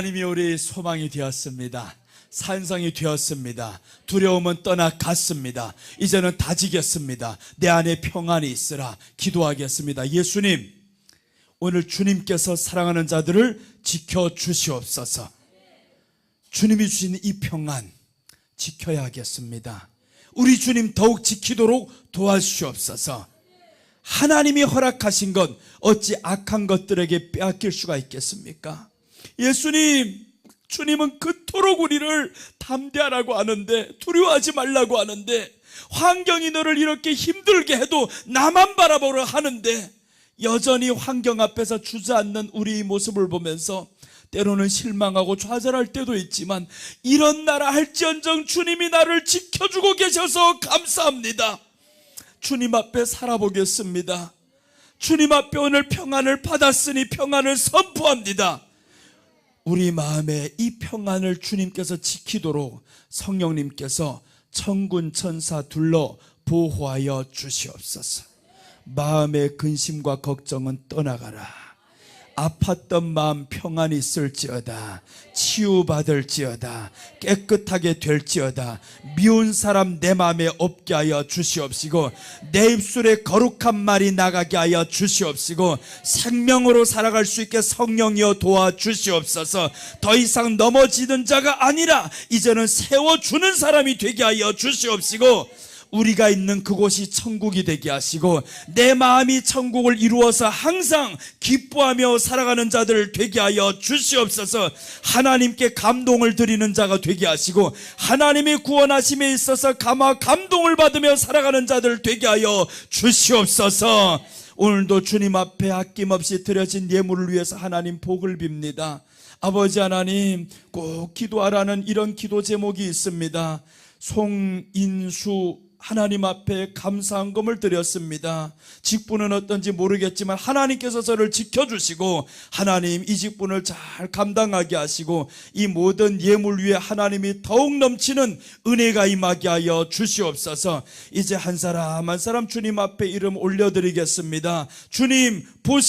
하나님이 우리 소망이 되었습니다. 산성이 되었습니다. 두려움은 떠나갔습니다. 이제는 다지겠습니다. 내 안에 평안이 있으라. 기도하겠습니다. 예수님, 오늘 주님께서 사랑하는 자들을 지켜주시옵소서. 주님이 주신 이 평안 지켜야 하겠습니다. 우리 주님 더욱 지키도록 도와주시옵소서. 하나님이 허락하신 것 어찌 악한 것들에게 빼앗길 수가 있겠습니까? 예수님, 주님은 그토록 우리를 담대하라고 하는데, 두려워하지 말라고 하는데, 환경이 너를 이렇게 힘들게 해도 나만 바라보려 하는데, 여전히 환경 앞에서 주저앉는 우리 모습을 보면서 때로는 실망하고 좌절할 때도 있지만, 이런 나라 할지언정 주님이 나를 지켜주고 계셔서 감사합니다. 주님 앞에 살아보겠습니다. 주님 앞에 오늘 평안을 받았으니 평안을 선포합니다. 우리 마음에 이 평안을 주님께서 지키도록 성령님께서 천군 천사 둘러 보호하여 주시옵소서. 마음의 근심과 걱정은 떠나가라. 아팠던 마음 평안이 있을지어다. 치유받을지어다. 깨끗하게 될지어다. 미운 사람 내 마음에 없게 하여 주시옵시고, 내 입술에 거룩한 말이 나가게 하여 주시옵시고, 생명으로 살아갈 수 있게 성령이여 도와주시옵소서. 더 이상 넘어지는 자가 아니라 이제는 세워주는 사람이 되게 하여 주시옵시고, 우리가 있는 그곳이 천국이 되게 하시고, 내 마음이 천국을 이루어서 항상 기뻐하며 살아가는 자들 되게 하여 주시옵소서. 하나님께 감동을 드리는 자가 되게 하시고, 하나님의 구원하심에 있어서 감동을 받으며 살아가는 자들 되게 하여 주시옵소서. 오늘도 주님 앞에 아낌없이 드려진 예물을 위해서 하나님 복을 빕니다. 아버지 하나님, 꼭 기도하라는 이런 기도 제목이 있습니다. 송인수 하나님 앞에 감사한금을 드렸습니다. 직분은 어떤지 모르겠지만 하나님께서 저를 지켜주시고, 하나님 이 직분을 잘 감당하게 하시고, 이 모든 예물 위에 하나님이 더욱 넘치는 은혜가 임하게 하여 주시옵소서. 이제 한 사람 한 사람 주님 앞에 이름 올려드리겠습니다. 주님 보시고